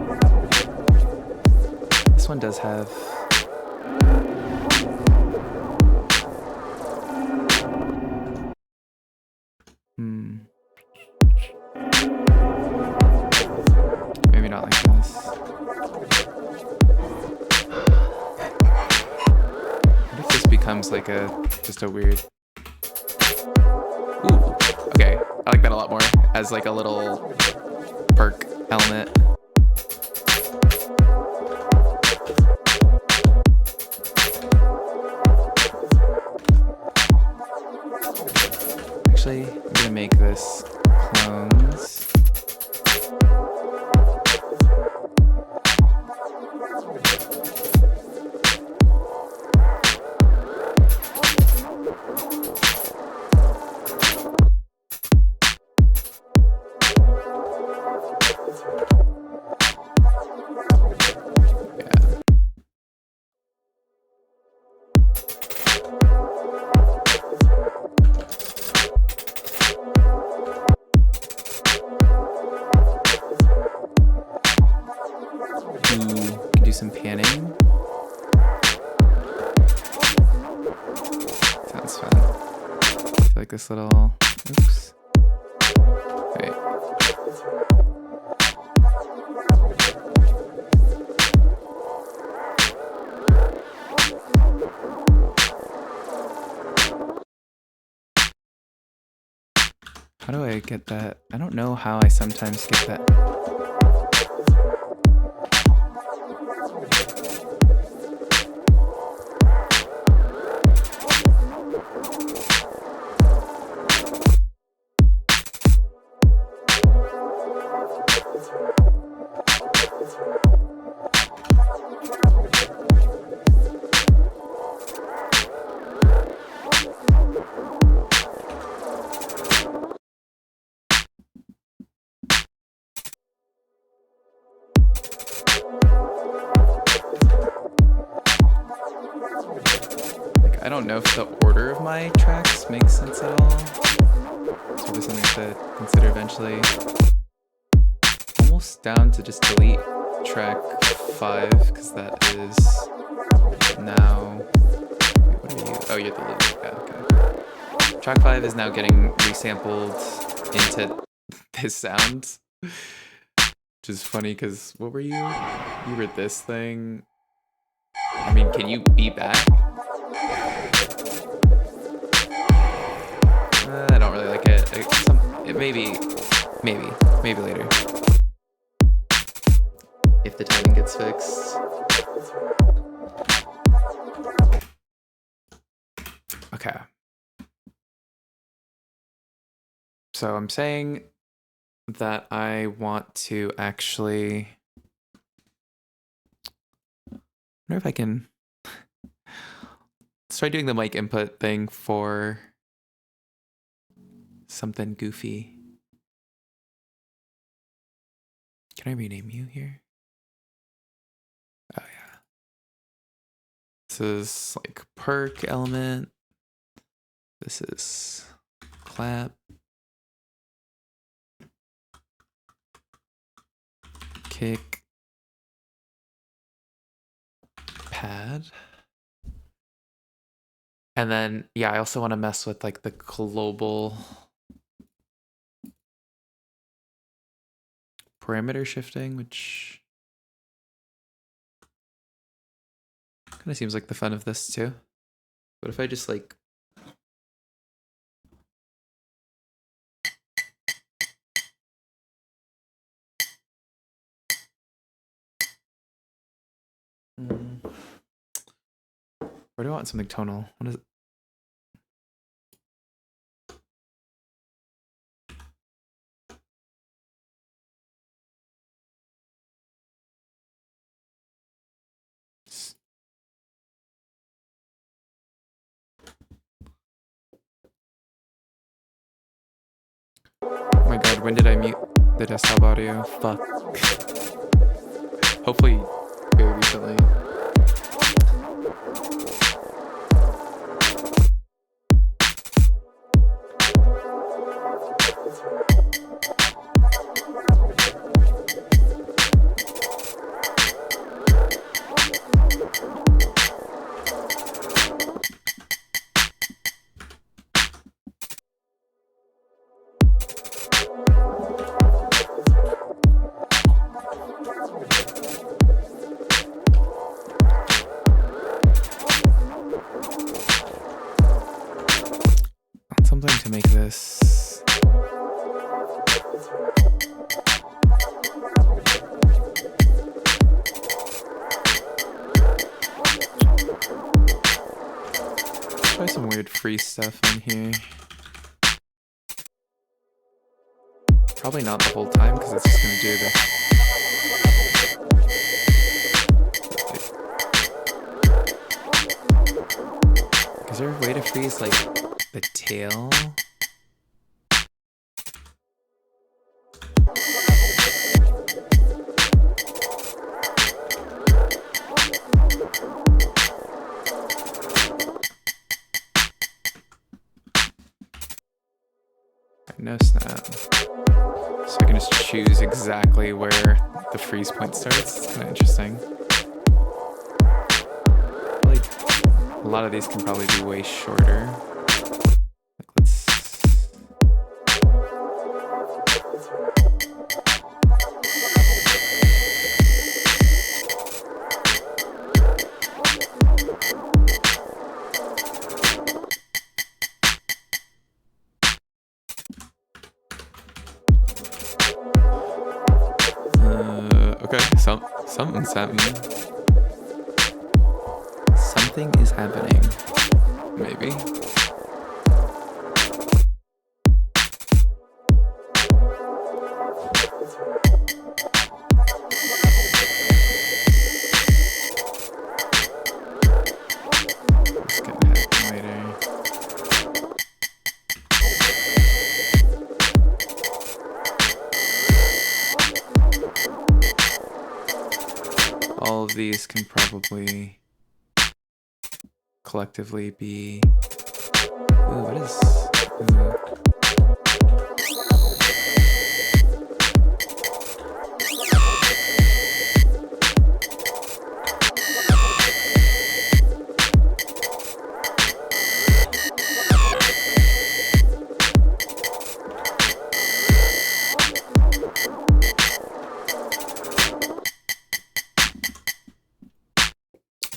This one does have. Maybe not like this. What if this becomes like just a weird. Ooh, okay. I like that a lot more as like a little perk element. Actually, I'm gonna make this clones. panning. Sounds fun. I feel like this little, oops. Wait. How do I get that? I don't know how I sometimes get that. I don't know if the order of my tracks makes sense at all. It's probably something I have to consider eventually. Almost down to just delete track 5, because that is now... Wait, what are you? Oh, you're the loop. Yeah, okay. Track 5 is now getting resampled into this sound. Which is funny, because what were you? You were this thing. I mean, can you be back? I don't really like it. Maybe later. If the timing gets fixed. Okay. So I'm saying that I want to actually... I wonder if I can... Let's try doing the mic input thing for something goofy. Can I rename you here? Oh yeah. This is like perk element. This is clap. Kick. Pad. And then, yeah, I also want to mess with like the global parameter shifting, which kind of seems like the fun of this too. What if I just like... Where do I want something tonal? What is it? Oh my god, when did I mute the desktop audio? Fuck. Hopefully very recently. Something to make this. Try some weird free stuff in here. Probably not the whole time because it's just gonna do the... Is there a way to freeze like the tail? No snap. So I can just choose exactly where the freeze point starts. It's kind of interesting. lot of these can probably be way shorter. Like, let's... Okay, something's happening. Something is happening. Maybe. It's gonna happen later. All of these can probably collectively be... Ooh, what is... Ooh.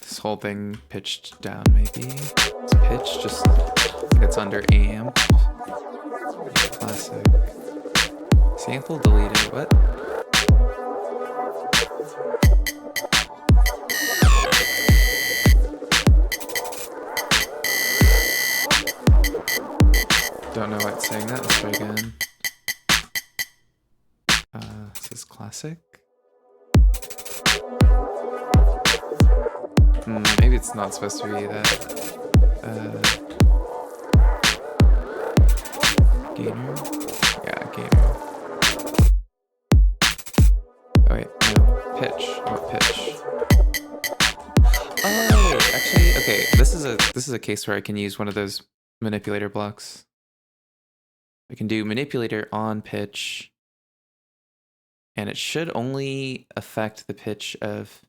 This whole thing pitched down, maybe. It's pitched, just it's under amp. Classic. Sample deleted. What? Don't know what's saying that. Let's try again. This is classic. Maybe it's not supposed to be that. Gainer? Yeah, gainer. Oh wait, no. Pitch. What pitch? Oh wait, actually, okay. This is a case where I can use one of those manipulator blocks. I can do manipulator on pitch, and it should only affect the pitch of,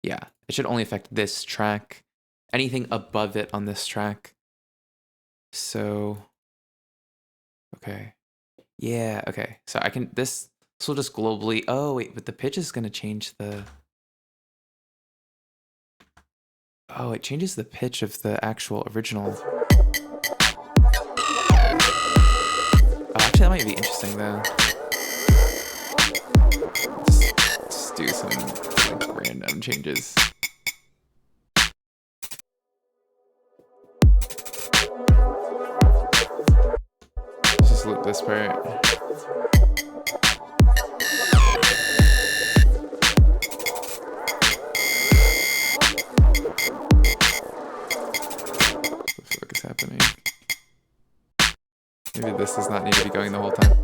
yeah, it should only affect this track. Anything above it on this track. So, okay. Yeah, okay. So I can, this will just globally, oh wait, but the pitch is gonna change the, oh, it changes the pitch of the actual original. Oh, actually that might be interesting though. Just do some like random changes. Let's just loop this part. What the fuck is happening? Maybe this does not need to be going the whole time.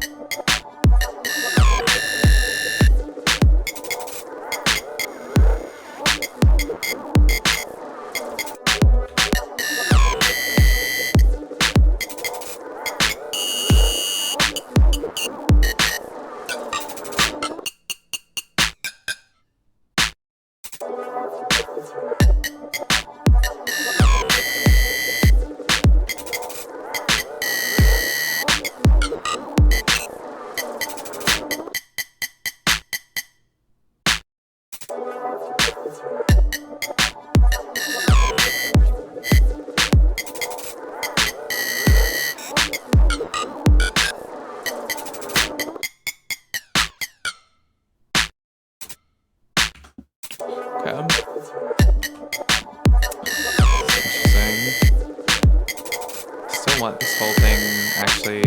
Want this whole thing actually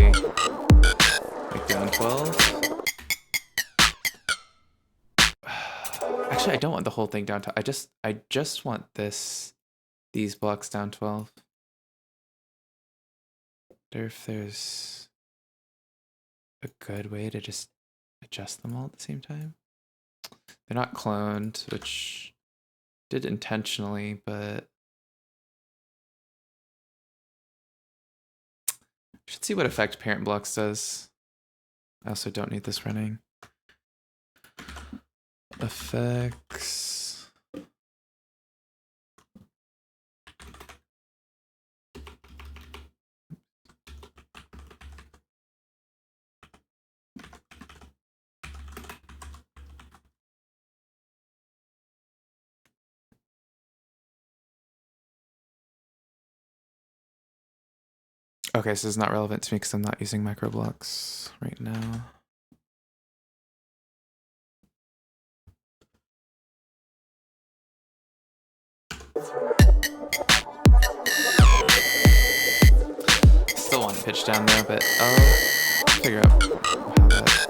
like down 12. Actually, I don't want the whole thing down to, I just want these blocks down 12. I wonder if there's a good way to just adjust them all at the same time. They're not cloned, which I did intentionally, but should see what effect parent blocks does. I also don't need this running. Effects. Okay, so this is not relevant to me because I'm not using microblocks right now. Still want pitch down there, but I'll figure out how that.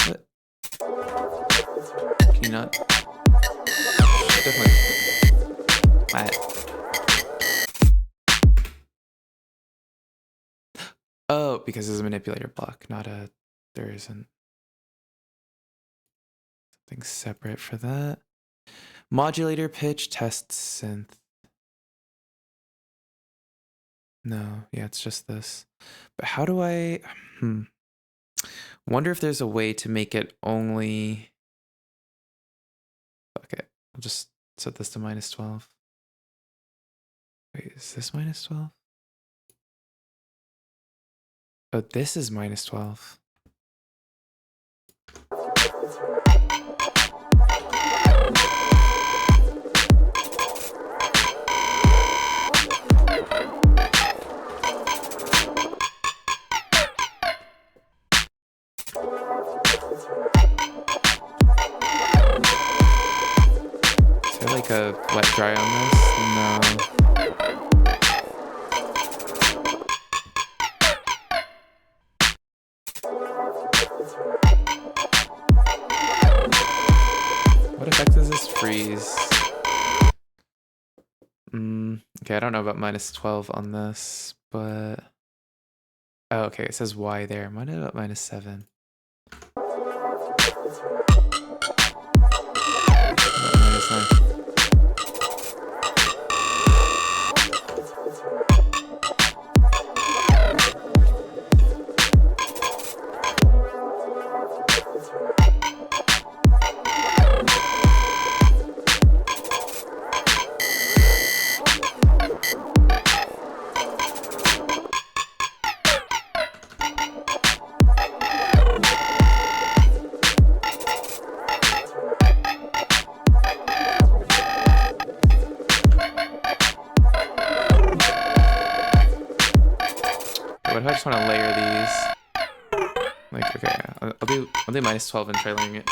What? Can you not? Definitely. Oh, because there's a manipulator block, not a. There isn't something separate for that. Modulator, pitch, test, synth. No, yeah, it's just this. But how do I? Wonder if there's a way to make it only. Okay, I'll just set this to -12. Wait, is this -12? Oh, this is -12. Is there like a wet dry on this? No. What effect does this freeze? Okay, I don't know about -12 on this, but... Oh, okay, it says Y there. What about -7? -9. What if I just want to layer these? Like, okay, I'll do -12 and try layering it.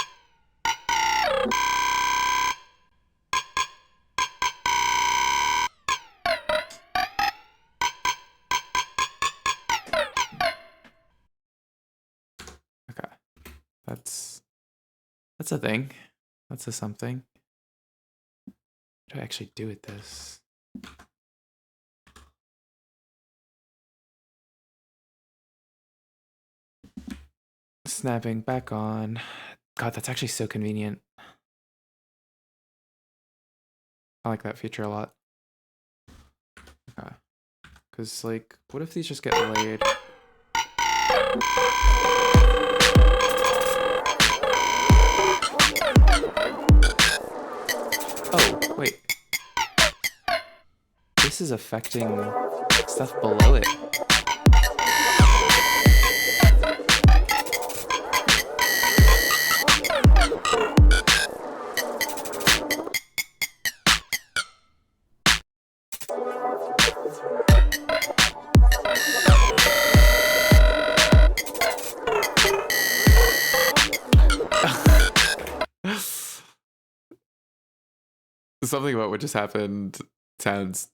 Okay, that's a thing. That's a something. What do I actually do with this? Snapping back on. God, that's actually so convenient. I like that feature a lot. Okay. Because, like, what if these just get layered? Oh, wait. This is affecting stuff below it. Something about what just happened sounds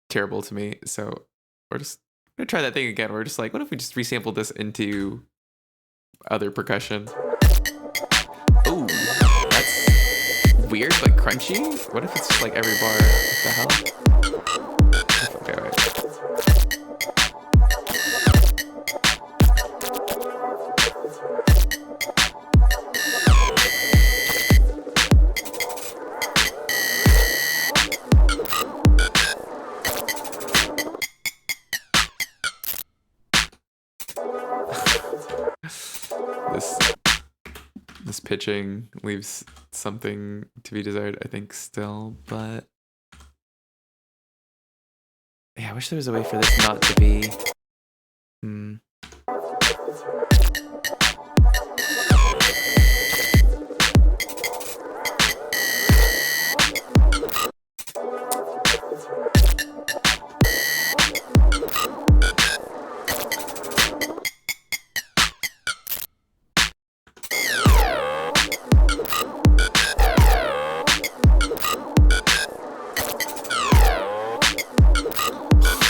terrible to me, so we're just gonna try that thing again. We're just like, what if we just resampled this into other percussion? Ooh, that's weird but crunchy. What if it's just like every bar? What the hell? Okay, wait. This pitching leaves something to be desired, I think, still, but yeah, I wish there was a way for this not to be.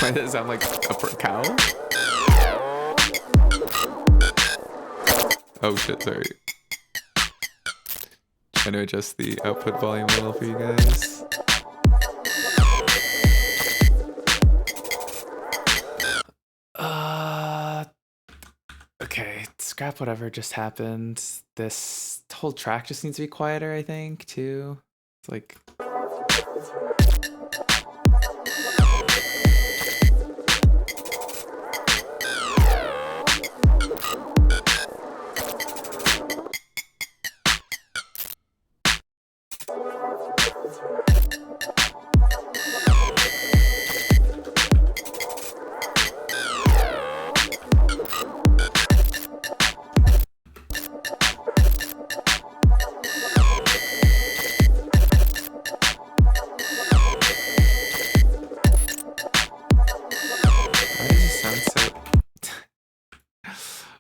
Why does it sound like a cow? Oh shit, sorry. Trying to adjust the output volume a little for you guys. Okay, scrap whatever just happened. This whole track just needs to be quieter, I think, too. It's like...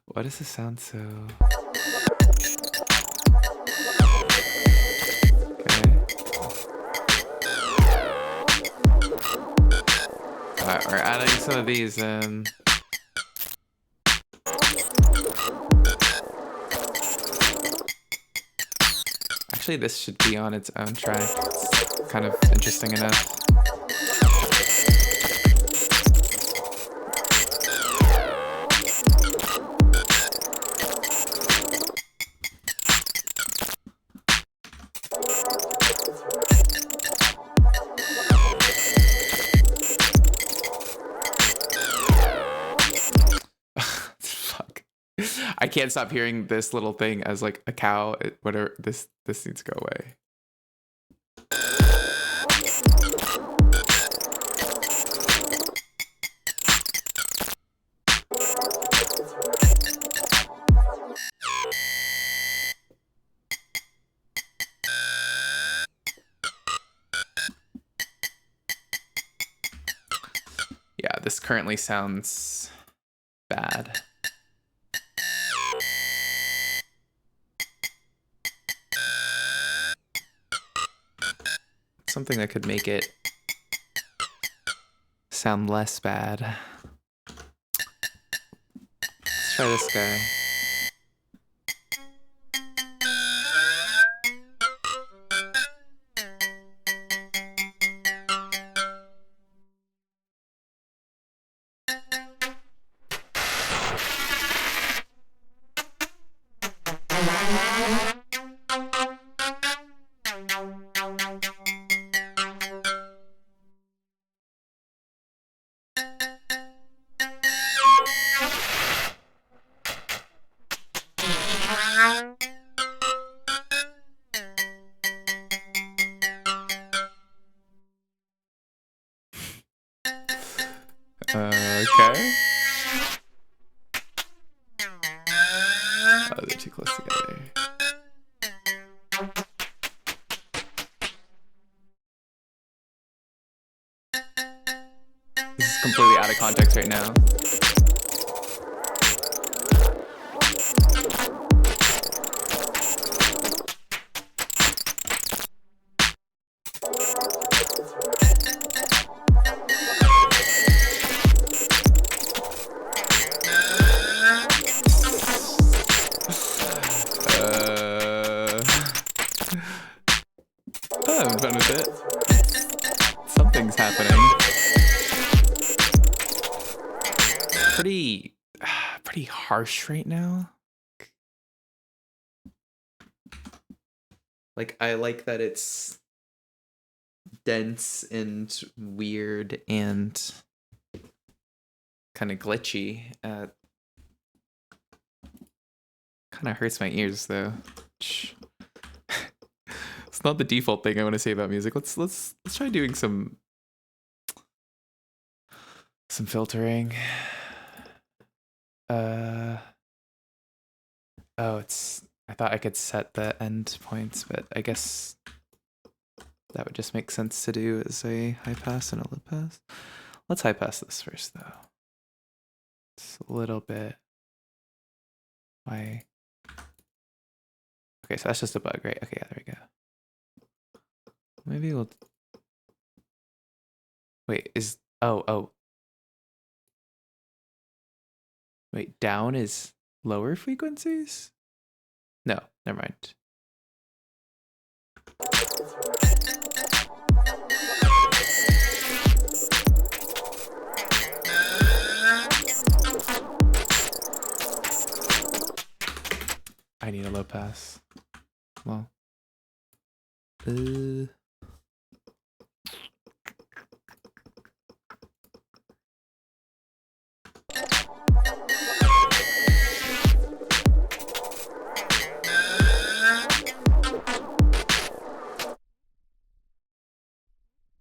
Why does this sound so... Okay. Alright, we're adding some of these in. Actually, this should be on its own track. It's kind of interesting enough. I can't stop hearing this little thing as like a cow. Whatever, this needs to go away. Yeah, this currently sounds bad. Something that could make it sound less bad. Let's try this guy. Okay. Oh, they're too close together. This is completely out of context right now. I'm fun with it. Something's happening. Pretty harsh right now. Like, I like that it's dense and weird and kind of glitchy. Kind of hurts my ears though. It's not the default thing I want to say about music. Let's try doing some filtering. Oh, I thought I could set the end points, but I guess that would just make sense to do as a high pass and a low pass. Let's high pass this first though. It's a little bit. Why? Okay, so that's just a bug, right? Okay, yeah, there we go. Maybe we'll... Wait, oh. Wait, down is lower frequencies? No, never mind. I need a low pass. Well.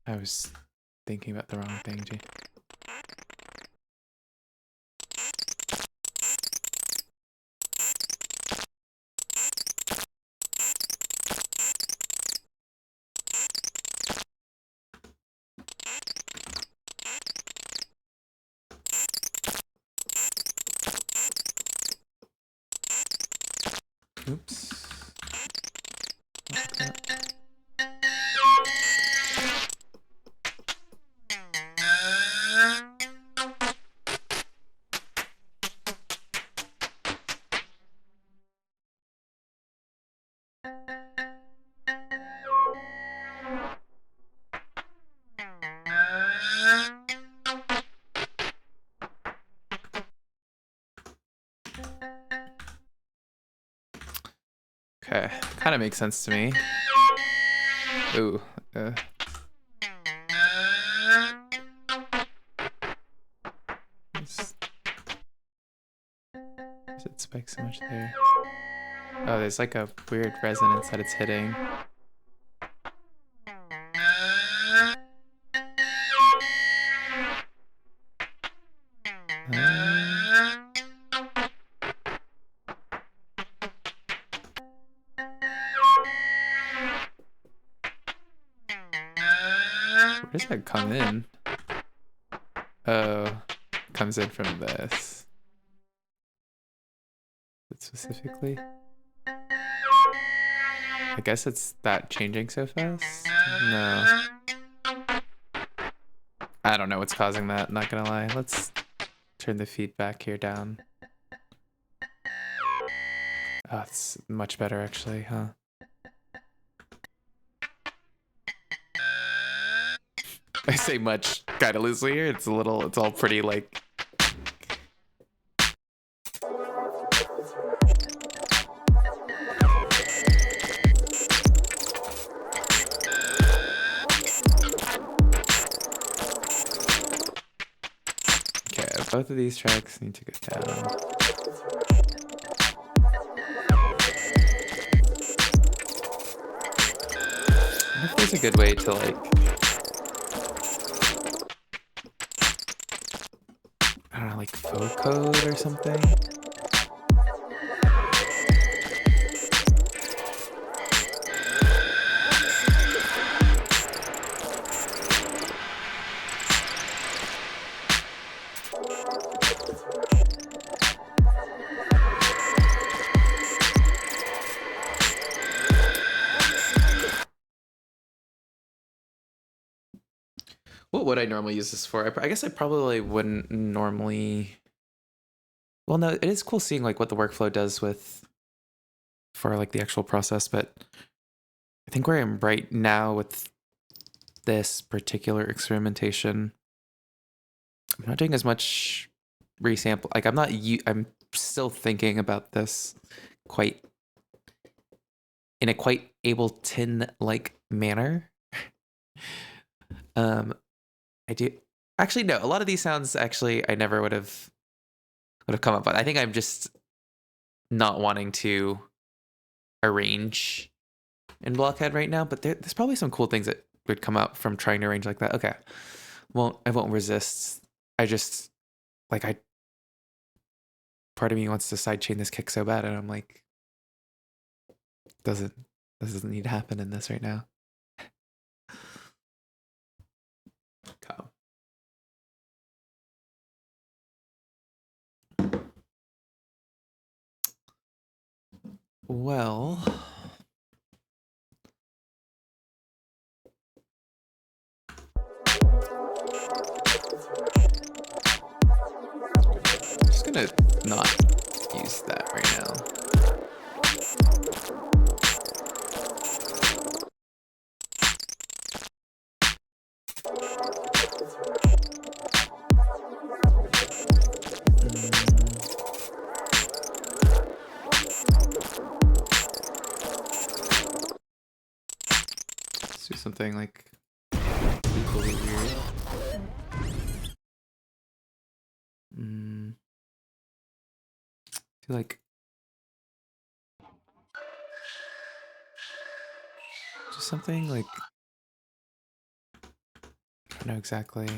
I was thinking about the wrong thing, G. Oops. Okay, kind of makes sense to me. Ooh. Does it spike so much there? Oh, there's like a weird resonance that it's hitting. Where does that come in? Oh, comes in from this. Specifically? I guess it's that changing so fast? No. I don't know what's causing that, not gonna lie. Let's turn the feedback here down. Oh, it's much better actually, huh? I say much kind of loosely here. It's all pretty like... Okay, both of these tracks need to go down. I wonder if there's a good way to like... I don't know, like faux code or something? What would I normally use this for? I guess I probably wouldn't normally... Well, no, it is cool seeing like what the workflow does for like the actual process, but I think where I am right now with this particular experimentation, I'm not doing as much resample. Like I'm still thinking about this in a quite Ableton-like manner. I do actually no. A lot of these sounds actually I never would have come up with. I think I'm just not wanting to arrange in blockhead right now. But there's probably some cool things that would come out from trying to arrange like that. Okay, I won't resist. I just like part of me wants to sidechain this kick so bad, and I'm like, this doesn't need to happen in this right now. Come. Well, just gonna not use that right now. Let's do something like equally weird. I feel like just something like I don't know exactly.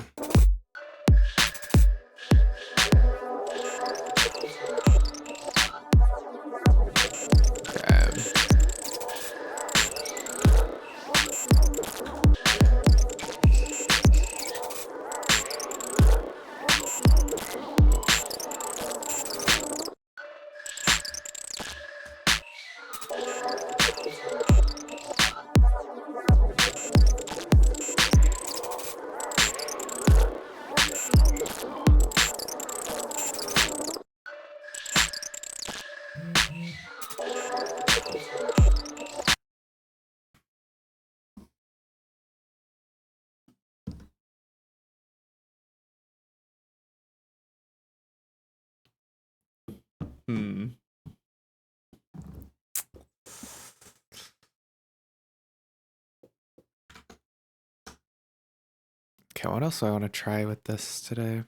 Okay, what else do I want to try with this today?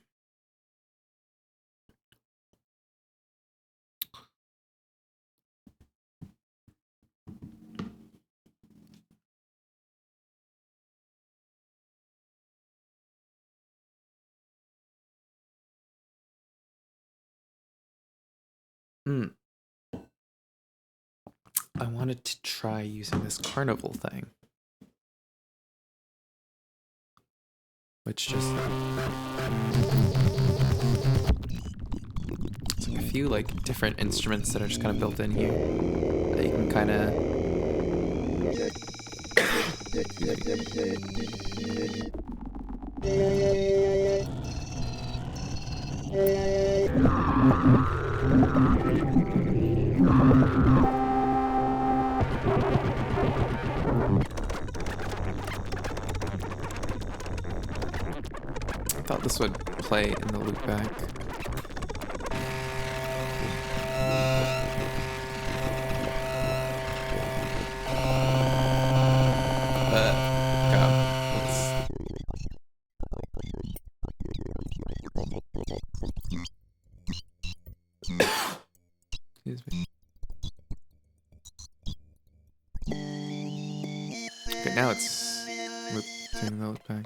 I wanted to try using this carnival thing. Which just it's like a few like different instruments that are just kind of built in here that you can kind of I thought this would play in the loop back. Excuse me. Okay, now it's doing the loop back.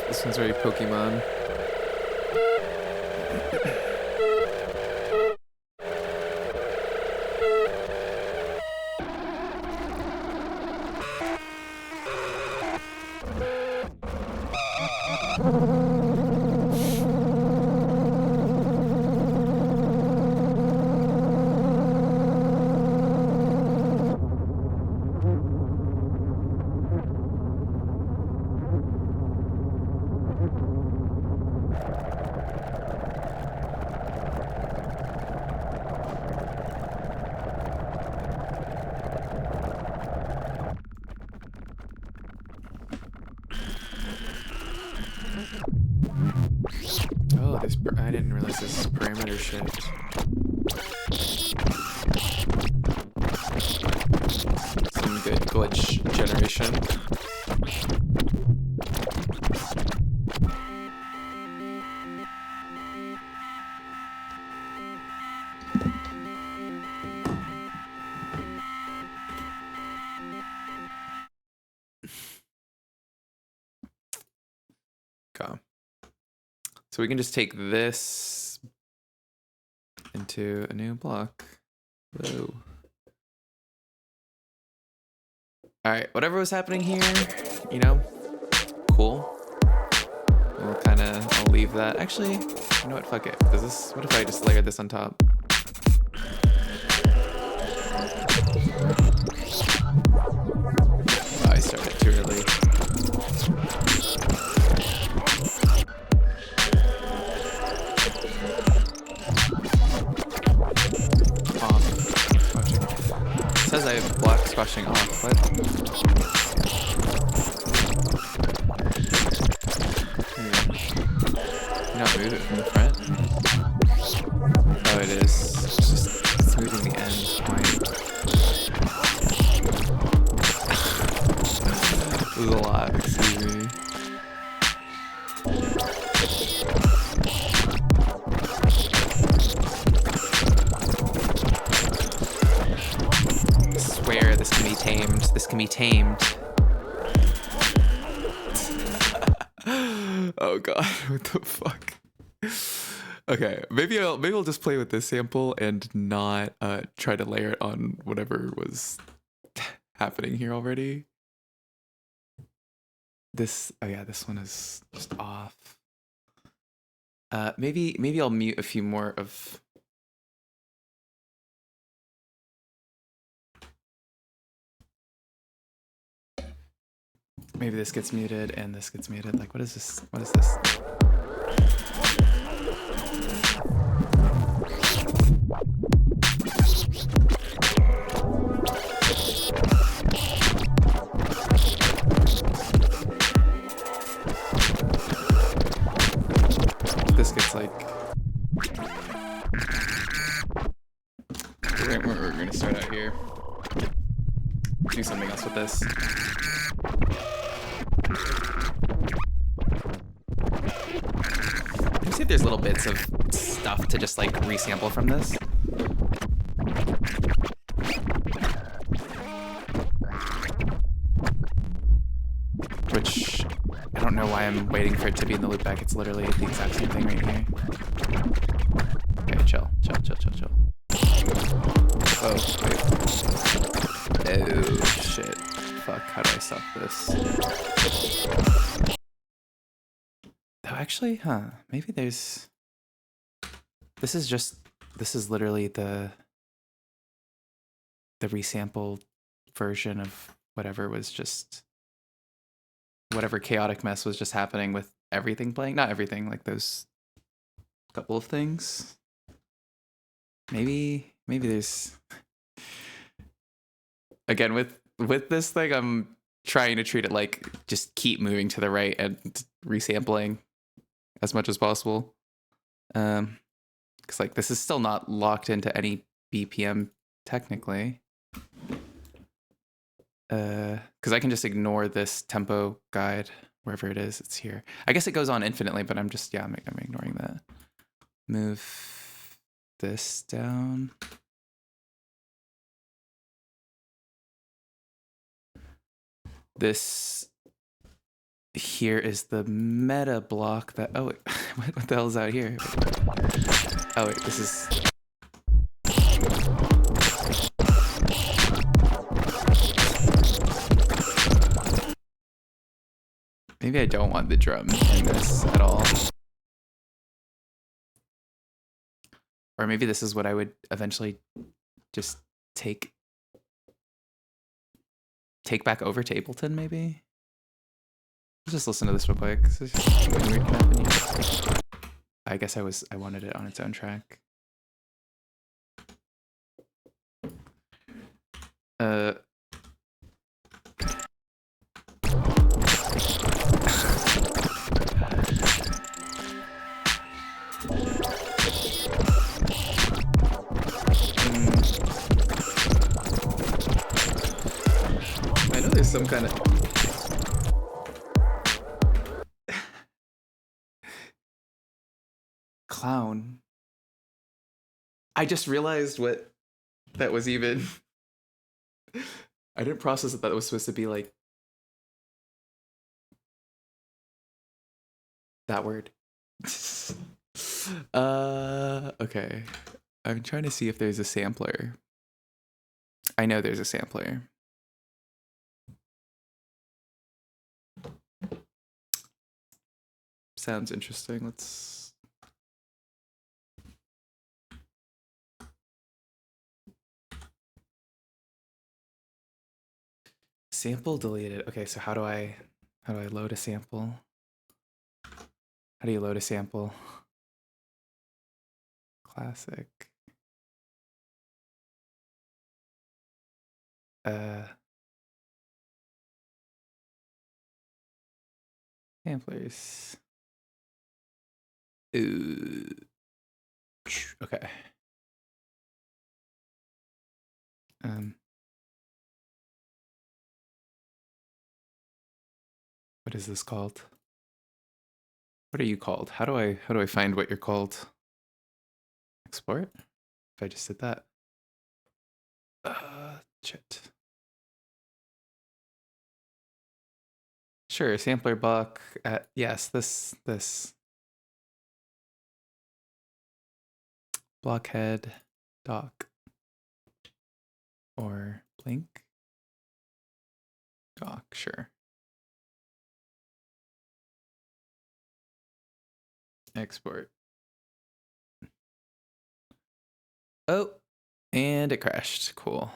This one's very Pokemon. Oh, this I didn't realize this is parameter shift. Some good glitch generation. Okay. So we can just take this into a new block. Whoa. All right, whatever was happening here, you know, cool. We'll kind of, I'll leave that. Actually, you know what, fuck it. What if I just layer this on top? Oh, I started too early. Off. Squashing. It says I have block squashing off. What? Can you not move it from the front? Oh, it is. It's moving the end. Fine. This is a lot, excuse me. I swear this can be tamed. This can be tamed. Oh god, what the fuck? Okay, maybe I'll just play with this sample and not try to layer it on whatever was happening here already. This one is just off. Maybe I'll mute a few more of. Maybe this gets muted and this gets muted. Like, what is this? What is this? This gets like. We're gonna start out here. Do something else with this. Let me see if there's little bits of stuff to just like resample from this. Which I don't know why I'm waiting for it to be in the loopback. It's literally the exact same thing right here. Okay, chill. Oh, wait. Oh, shit. Fuck, how do I stop this? Oh, actually, maybe there's... This is literally the resampled version of whatever was just... Whatever chaotic mess was just happening with everything playing. Not everything, like those couple of things. Maybe there's... Again, with this thing, I'm trying to treat it like just keep moving to the right and resampling as much as possible. Because like this is still not locked into any BPM technically. Because I can just ignore this tempo guide wherever it is. It's here. I guess it goes on infinitely, but I'm ignoring that. Move this down. This here is the meta block that, oh wait, what the hell is out here? Oh wait, this is... Maybe I don't want the drum in this at all. Or maybe this is what I would eventually just take back over to Ableton, maybe? Let's just listen to this real quick. Something weird can happen here. I guess I wanted it on its own track. I know there's some kind of... Clown. I just realized what that was even... I didn't process that was supposed to be like... that word. Okay. I'm trying to see if there's a sampler. I know there's a sampler. Sounds interesting. Let's... Sample deleted. Okay, so how do I load a sample? How do you load a sample? Classic. Samplers. Ooh. Okay. What is this called? What are you called? How do I find what you're called? Export? If I just did that. Shit. Sure, sampler block at, yes, this blockhead doc or blink doc, sure. Export. Oh, and it crashed. Cool.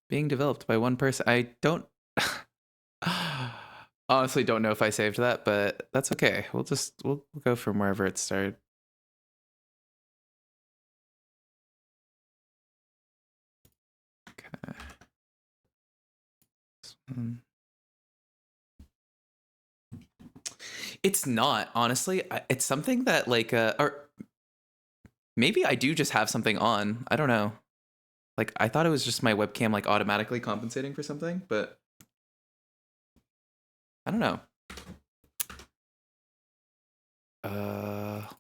Being developed by one person. I don't honestly don't know if I saved that, but that's okay. We'll go from wherever it started. Okay. It's not, honestly. It's something that like or maybe I do just have something on. I don't know. Like I thought it was just my webcam like automatically compensating for something, but I don't know.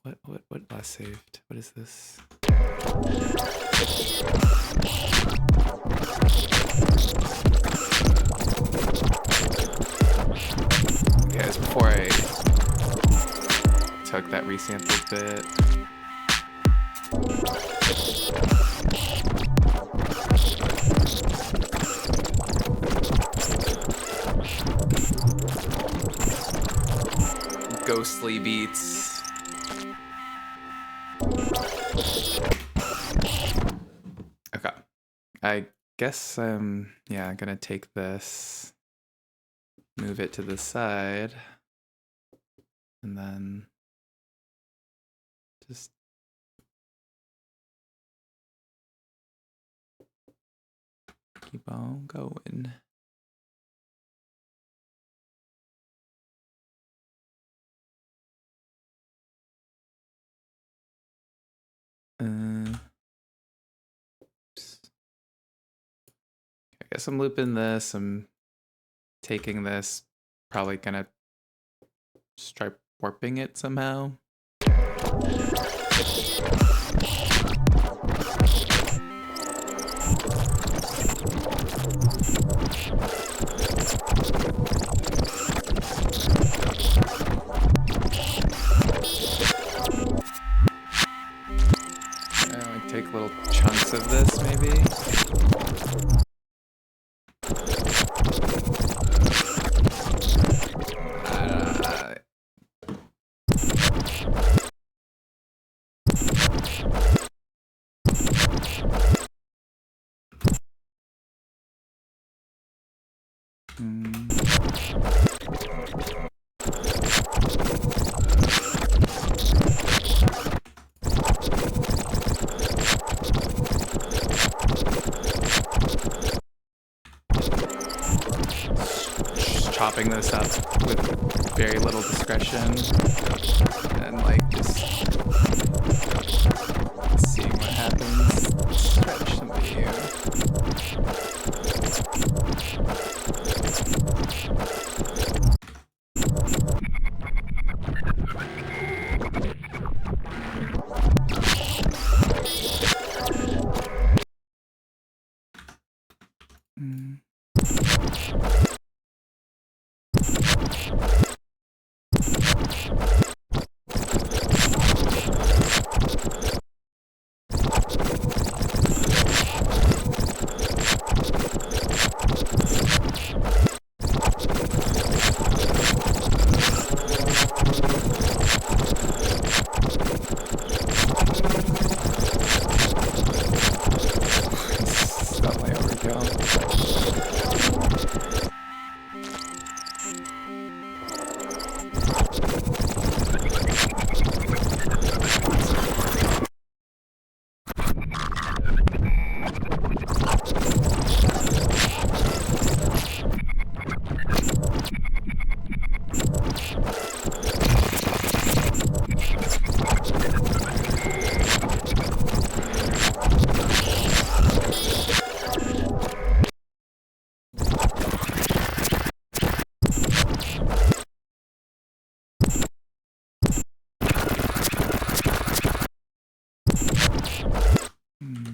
What last saved? What is this? Okay, it was before I took that resampled bit. Ghostly beats. Okay. I guess I'm gonna take this, move it to the side, and then just keep on going. Oops. I guess I'm looping this. I'm taking this, probably gonna try warping it somehow. Take little chunks of this, maybe. Chopping this up with very little discretion and like just seeing what happens. Stretch some video.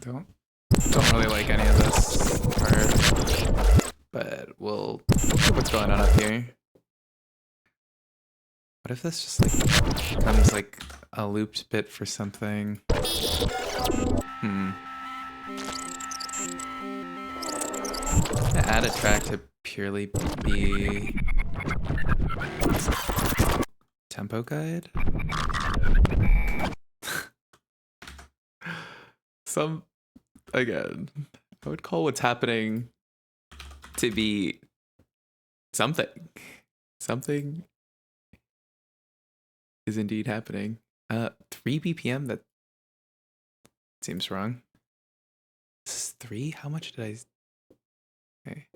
Don't really like any of this part, but we'll see what's going on up here. What if this just like becomes like a looped bit for something? Add a track to purely be tempo guide. Again, I would call what's happening to be something. Something is indeed happening. 3 BPM? That seems wrong. This is 3? How much did I... Okay.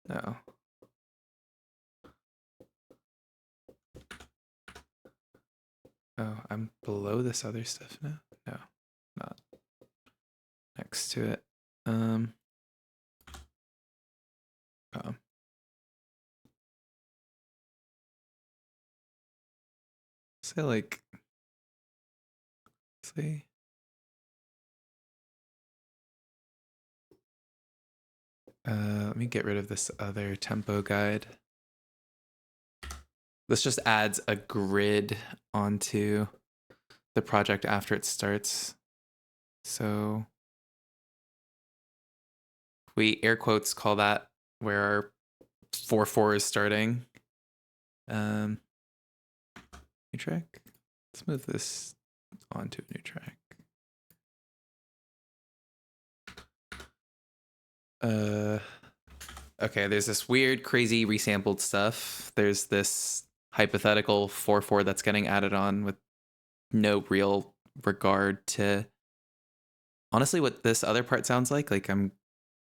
No. Oh, I'm below this other stuff now? No, not. Next to it. Say like... See? Let me get rid of this other tempo guide. This just adds a grid onto the project after it starts. So we air quotes call that where our 4/4 is starting. New track. Let's move this onto a new track. Okay, there's this weird, crazy resampled stuff. There's this hypothetical 4/4 that's getting added on with no real regard to honestly what this other part sounds like. Like I'm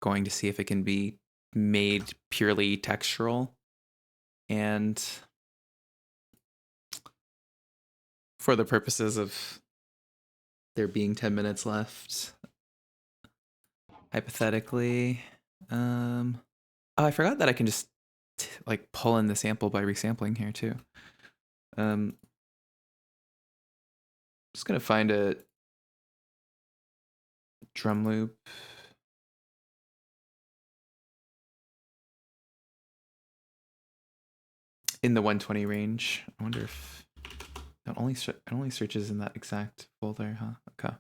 going to see if it can be made purely textural. And for the purposes of there being 10 minutes left, hypothetically, oh, I forgot that I can just like pull in the sample by resampling here too. Just gonna find a drum loop. In the 120 range. I wonder if it only searches in that exact folder, huh? Okay.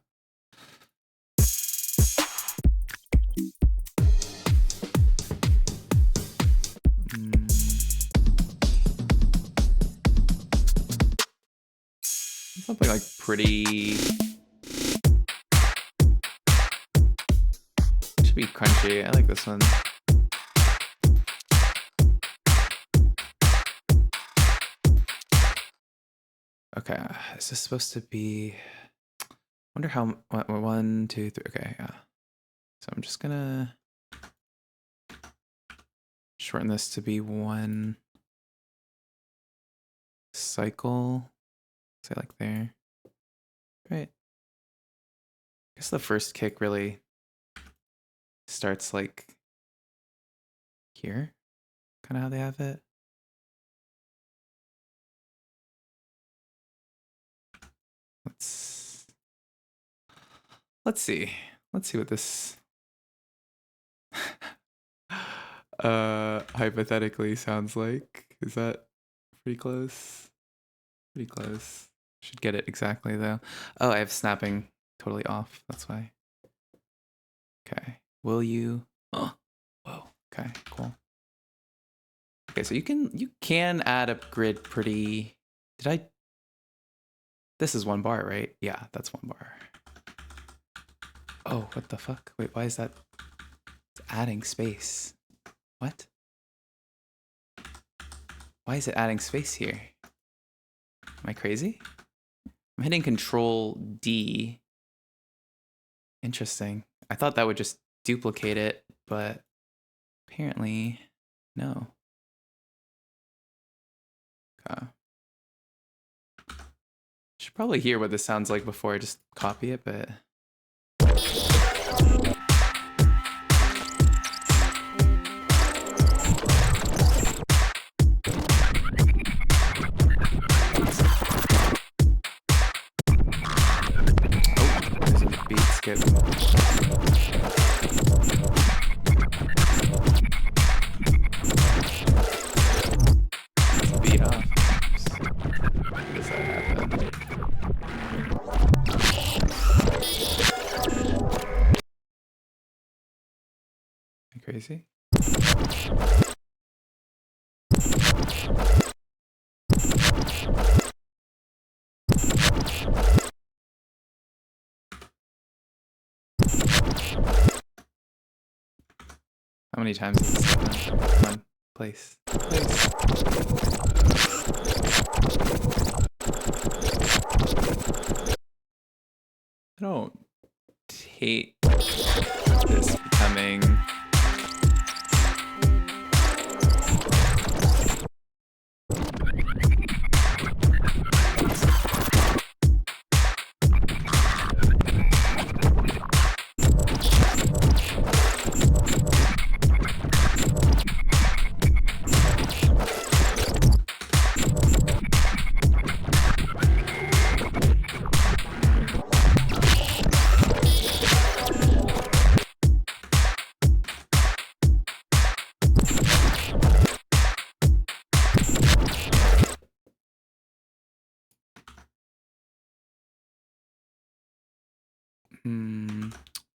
Something like pretty... Should be crunchy. I like this one. Okay, is this supposed to be... I wonder how... 1, 2, 3... Okay, yeah. So I'm just gonna... shorten this to be 1 cycle. Say like there. Right. I guess the first kick really starts like here. Kind of how they have it. Let's see. Let's see what this hypothetically sounds like. Is that pretty close? Pretty close. Should get it exactly though. Oh, I have snapping totally off. That's why. Okay. Will you? Oh, whoa. Okay, cool. Okay, so you can add a grid pretty. Did I? This is 1 bar, right? Yeah, that's 1 bar. Oh, what the fuck? Wait, why is that? It's adding space. What? Why is it adding space here? Am I crazy? I'm hitting Control D. Interesting. I thought that would just duplicate it, but apparently no. Okay. Should probably hear what this sounds like before I just copy it, but... skip. Beat off. Why does that happen? Are you crazy? How many times has this happened? Come on, place. Place. I don't hate this becoming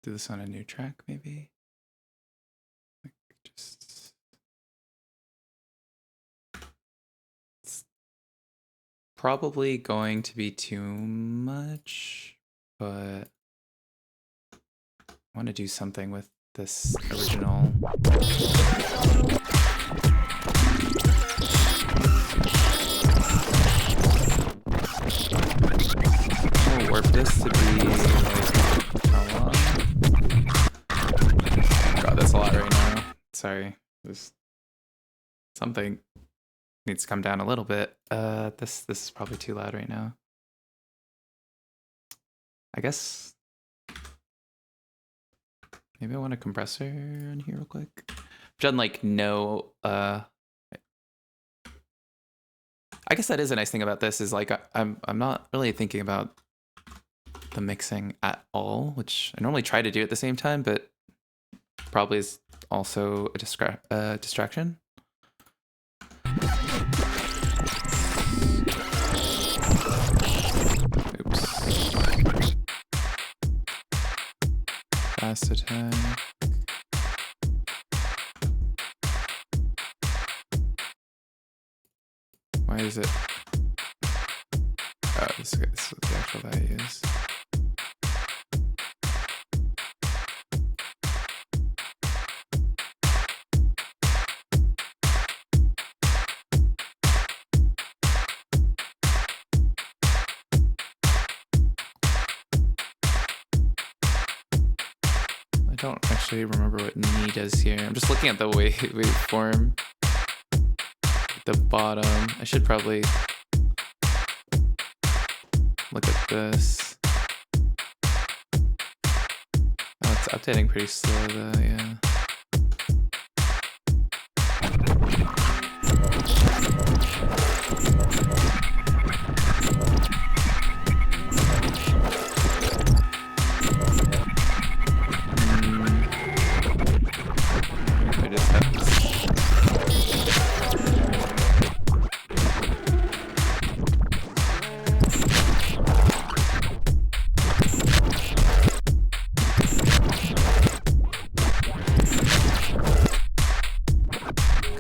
do this on a new track, maybe? Like just it's probably going to be too much, but I want to do something with this original. I'll warp this to be like how long? God, that's a lot right now. Sorry, there's something needs to come down a little bit. This is probably too loud right now. I guess maybe I want a compressor in here real quick. I've done like no. I guess that is a nice thing about this is like I'm not really thinking about the mixing at all, which I normally try to do at the same time, but probably is also a distraction. Oops. Fast attack. Why is it? Oh, this is what the actual value is. I don't actually remember what knee does here. I'm just looking at the waveform at the bottom. I should probably look at this. Oh, it's updating pretty slow though, yeah. I just have this.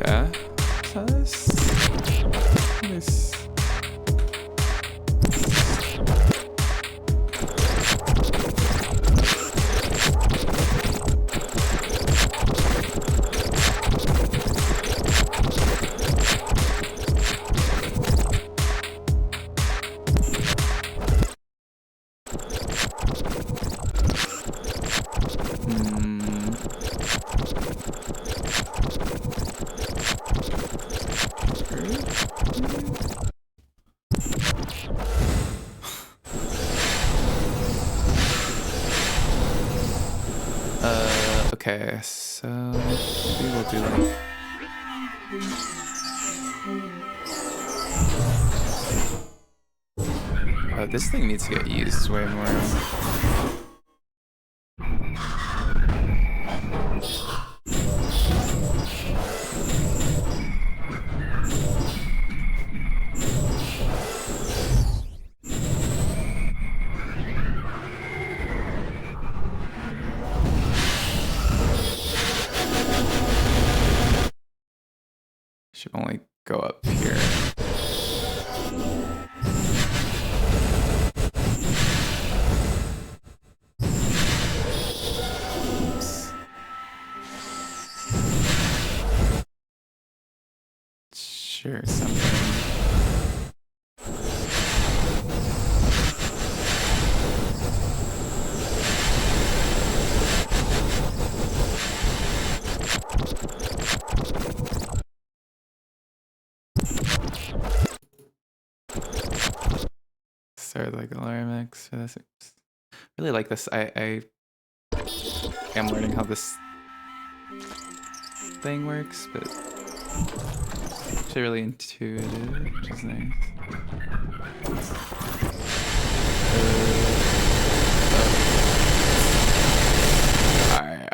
Okay. So this. Okay, so maybe we'll do like this thing needs to get used way more. should only go up here. Oops. Sure, something. Start like a alarm mix for this. Really like this. I am learning how this thing works, but it's actually really intuitive, which is nice.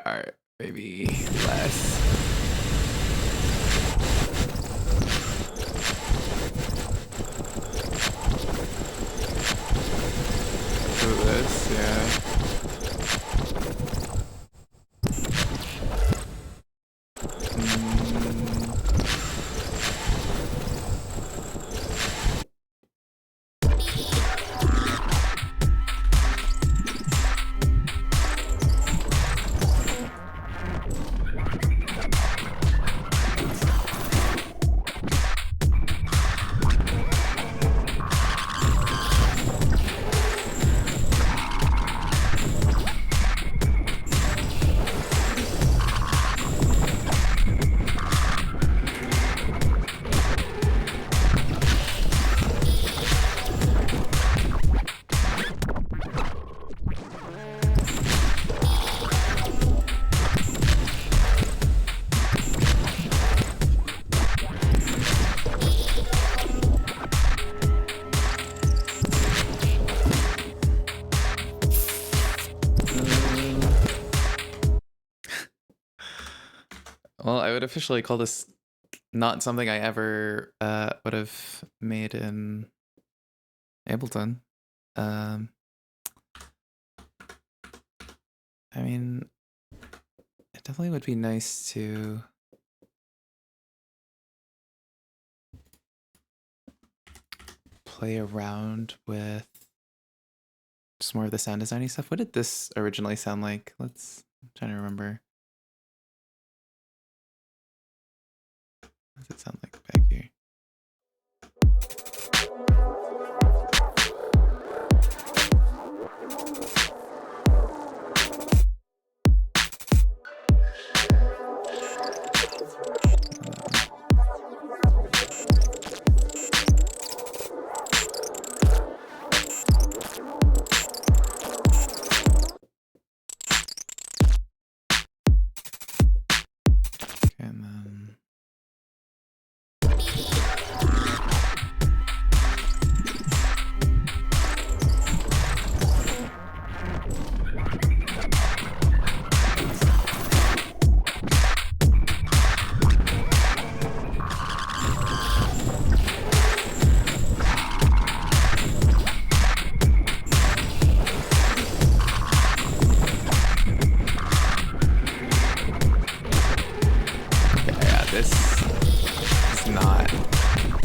Alright, maybe less. Do this, yeah. Well, I would officially call this not something I ever would have made in Ableton. I mean, it definitely would be nice to play around with just more of the sound designy stuff. What did this originally sound like? I'm trying to remember. What does it sound like back here? And then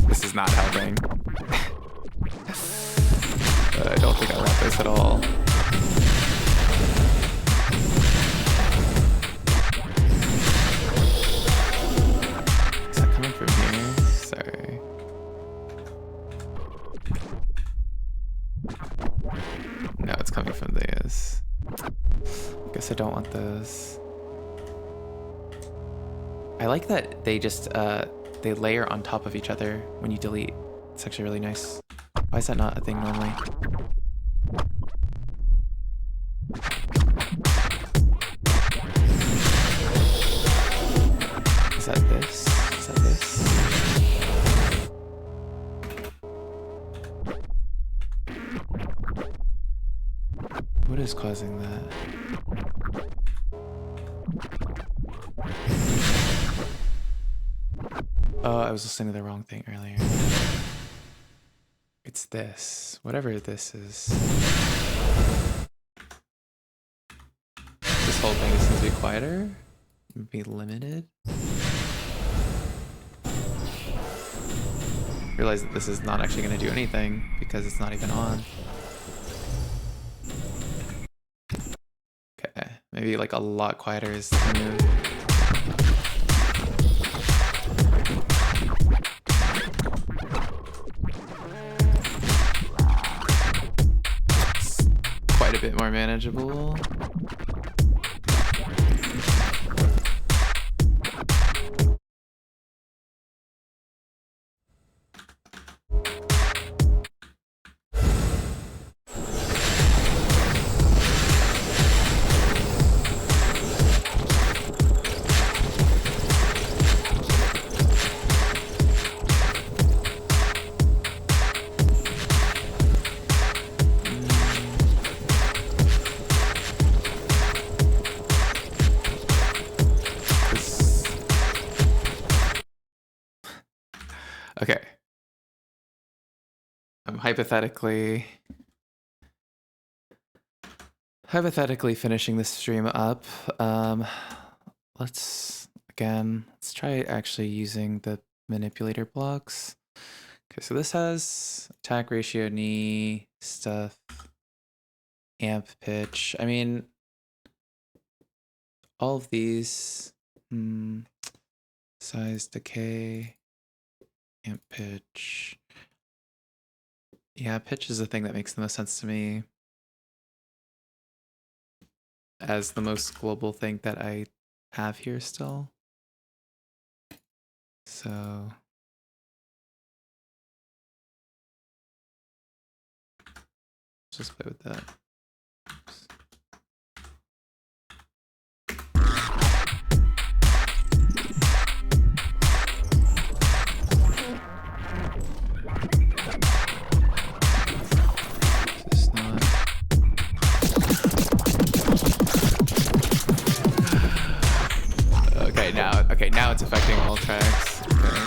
this is not helping. I don't think I want this at all. Is that coming from here? Sorry. No, it's coming from this. I guess I don't want those. I like that they just they layer on top of each other when you delete. It's actually really nice. Why is that not a thing normally? Is that this? Is that this? What is causing that? Oh, I was listening to the wrong thing earlier. It's this. Whatever this is. This whole thing is going to be quieter. Be limited. realize that this is not actually going to do anything because it's not even on. Okay, maybe like a lot quieter is the move. It's quite a bit more manageable. Okay. I'm hypothetically finishing this stream up. Let's try actually using the manipulator blocks. Okay, so this has attack ratio, knee, stuff, amp pitch. I mean, all of these, size, decay, amp pitch. Yeah, pitch is the thing that makes the most sense to me as the most global thing that I have here still. So let's just play with that. Oops. It's not. Okay, now it's affecting all tracks. Okay.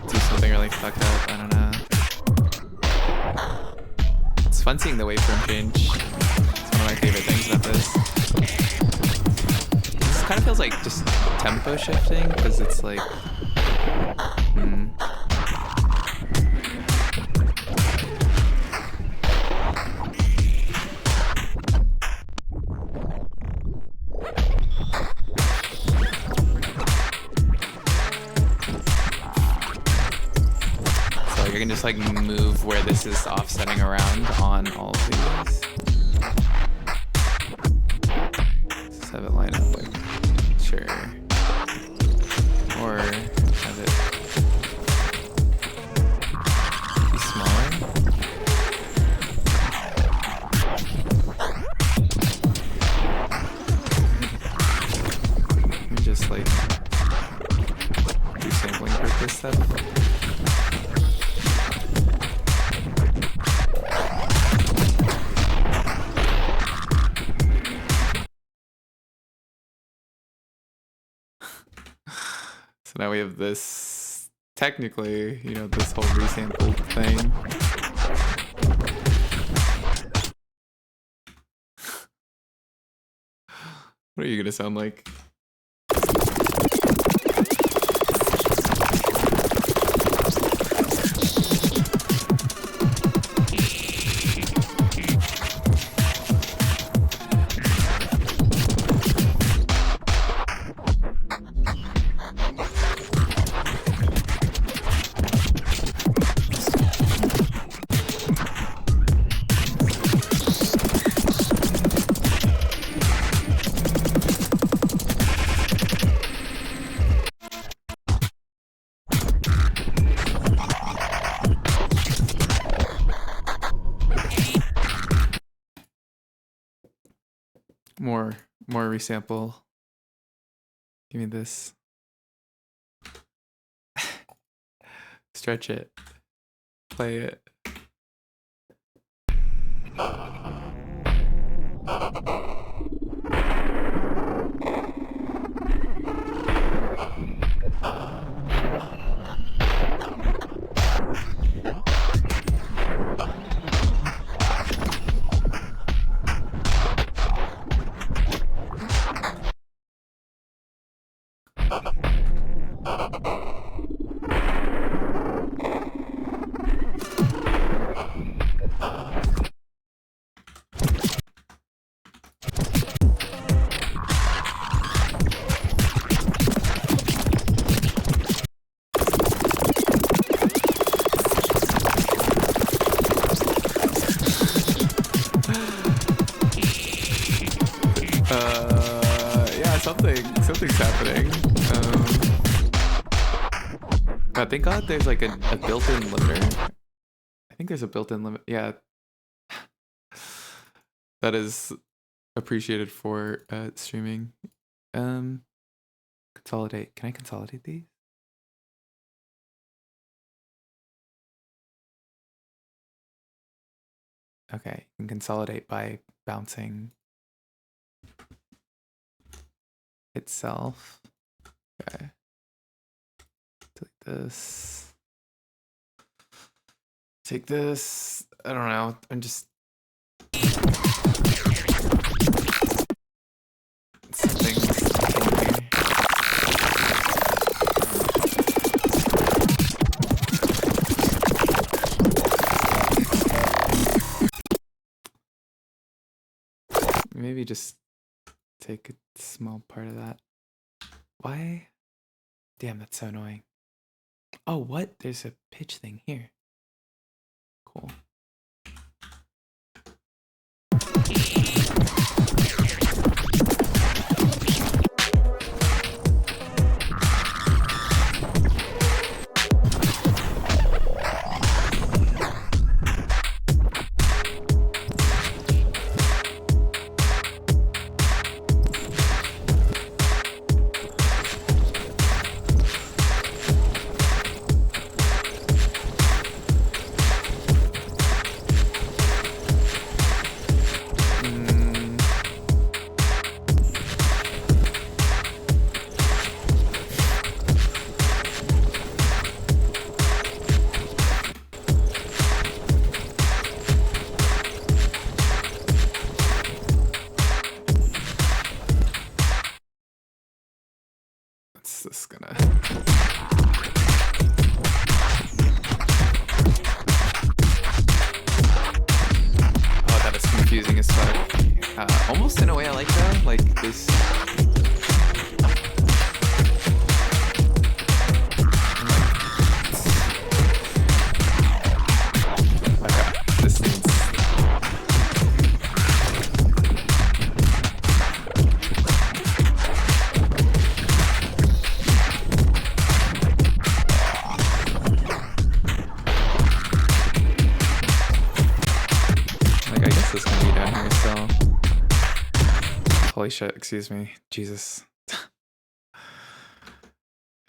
Do something really fucked up, I don't know. It's fun seeing the waveform change. It's one of my favorite things about this. This kind of feels like just tempo shifting, because it's like... I can just like move where this is offsetting around on all of these. Just have it line up like, sure. Or have it be smaller. Let me just like do sampling purpose stuff. So now we have this, technically, you know, this whole resampled thing. What are you gonna sound like? More resample. Give me this. Stretch it. Play it. something's happening. But thank God there's like a built-in limiter. I think there's a built-in limit. Yeah. That is appreciated for streaming. Consolidate. Can I consolidate these? Okay, you can consolidate by bouncing itself. Okay. Delete this. Take this. I don't know. I'm just something's killing me. Maybe just take a small part of that. Why? Damn, that's so annoying. Oh, what? There's a pitch thing here. Cool. What's this gonna? Oh, that is confusing as fuck. Almost in a way I like though. Like this. Okay, this needs. This can be down here still. Holy shit, excuse me. Jesus.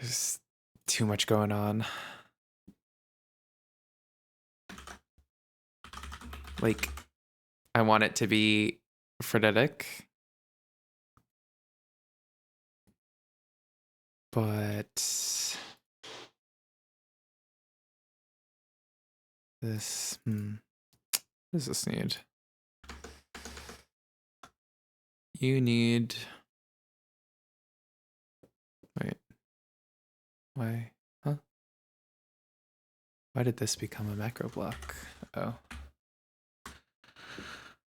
There's too much going on. Like, I want it to be frenetic. But this, what does this need? You need, wait, why, huh? Why did this become a macro block? Oh.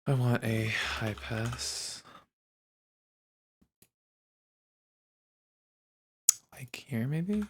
I want a high pass. Like here, maybe?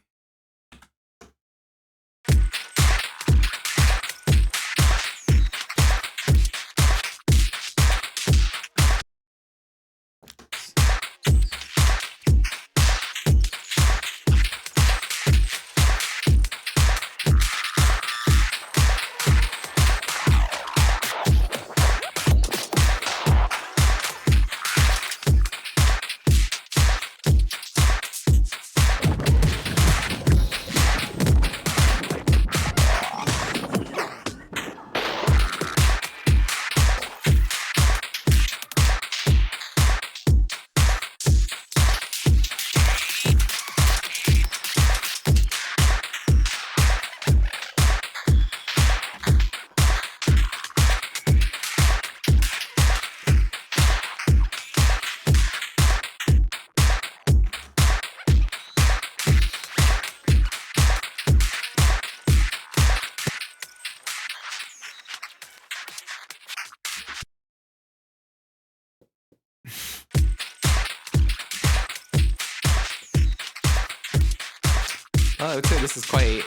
Oh, I would say this is quite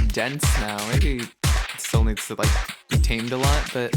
dense now. Maybe it still needs to like be tamed a lot, but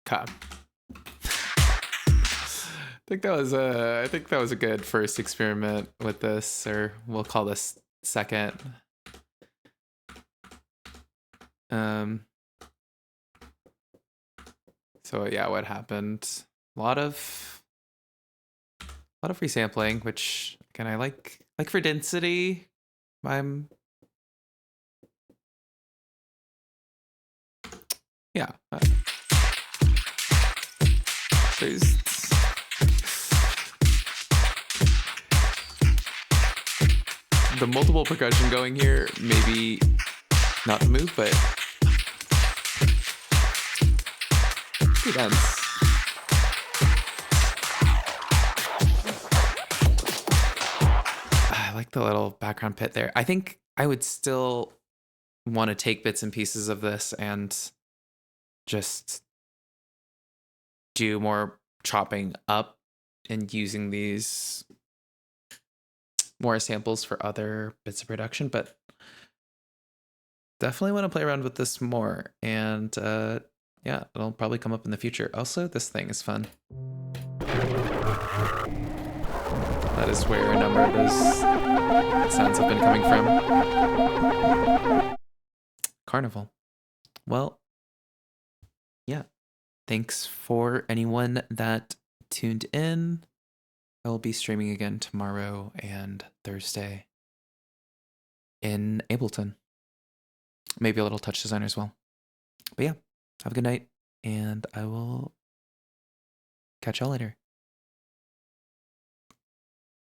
Okay. I think that was a good first experiment with this, or we'll call this second. So yeah, what happened? A lot of resampling, which again I like for density. Yeah. There's the multiple percussion going here, maybe not the move, but pretty dense. I like the little background pit there. I think I would still want to take bits and pieces of this and just do more chopping up and using these more samples for other bits of production, but definitely want to play around with this more. And yeah, it'll probably come up in the future. Also, this thing is fun. That is where a number of those sounds have been coming from. Carnival. Well, yeah. Thanks for anyone that tuned in. I will be streaming again tomorrow and Thursday in Ableton. Maybe a little touch designer as well. But yeah, have a good night, and I will catch y'all later.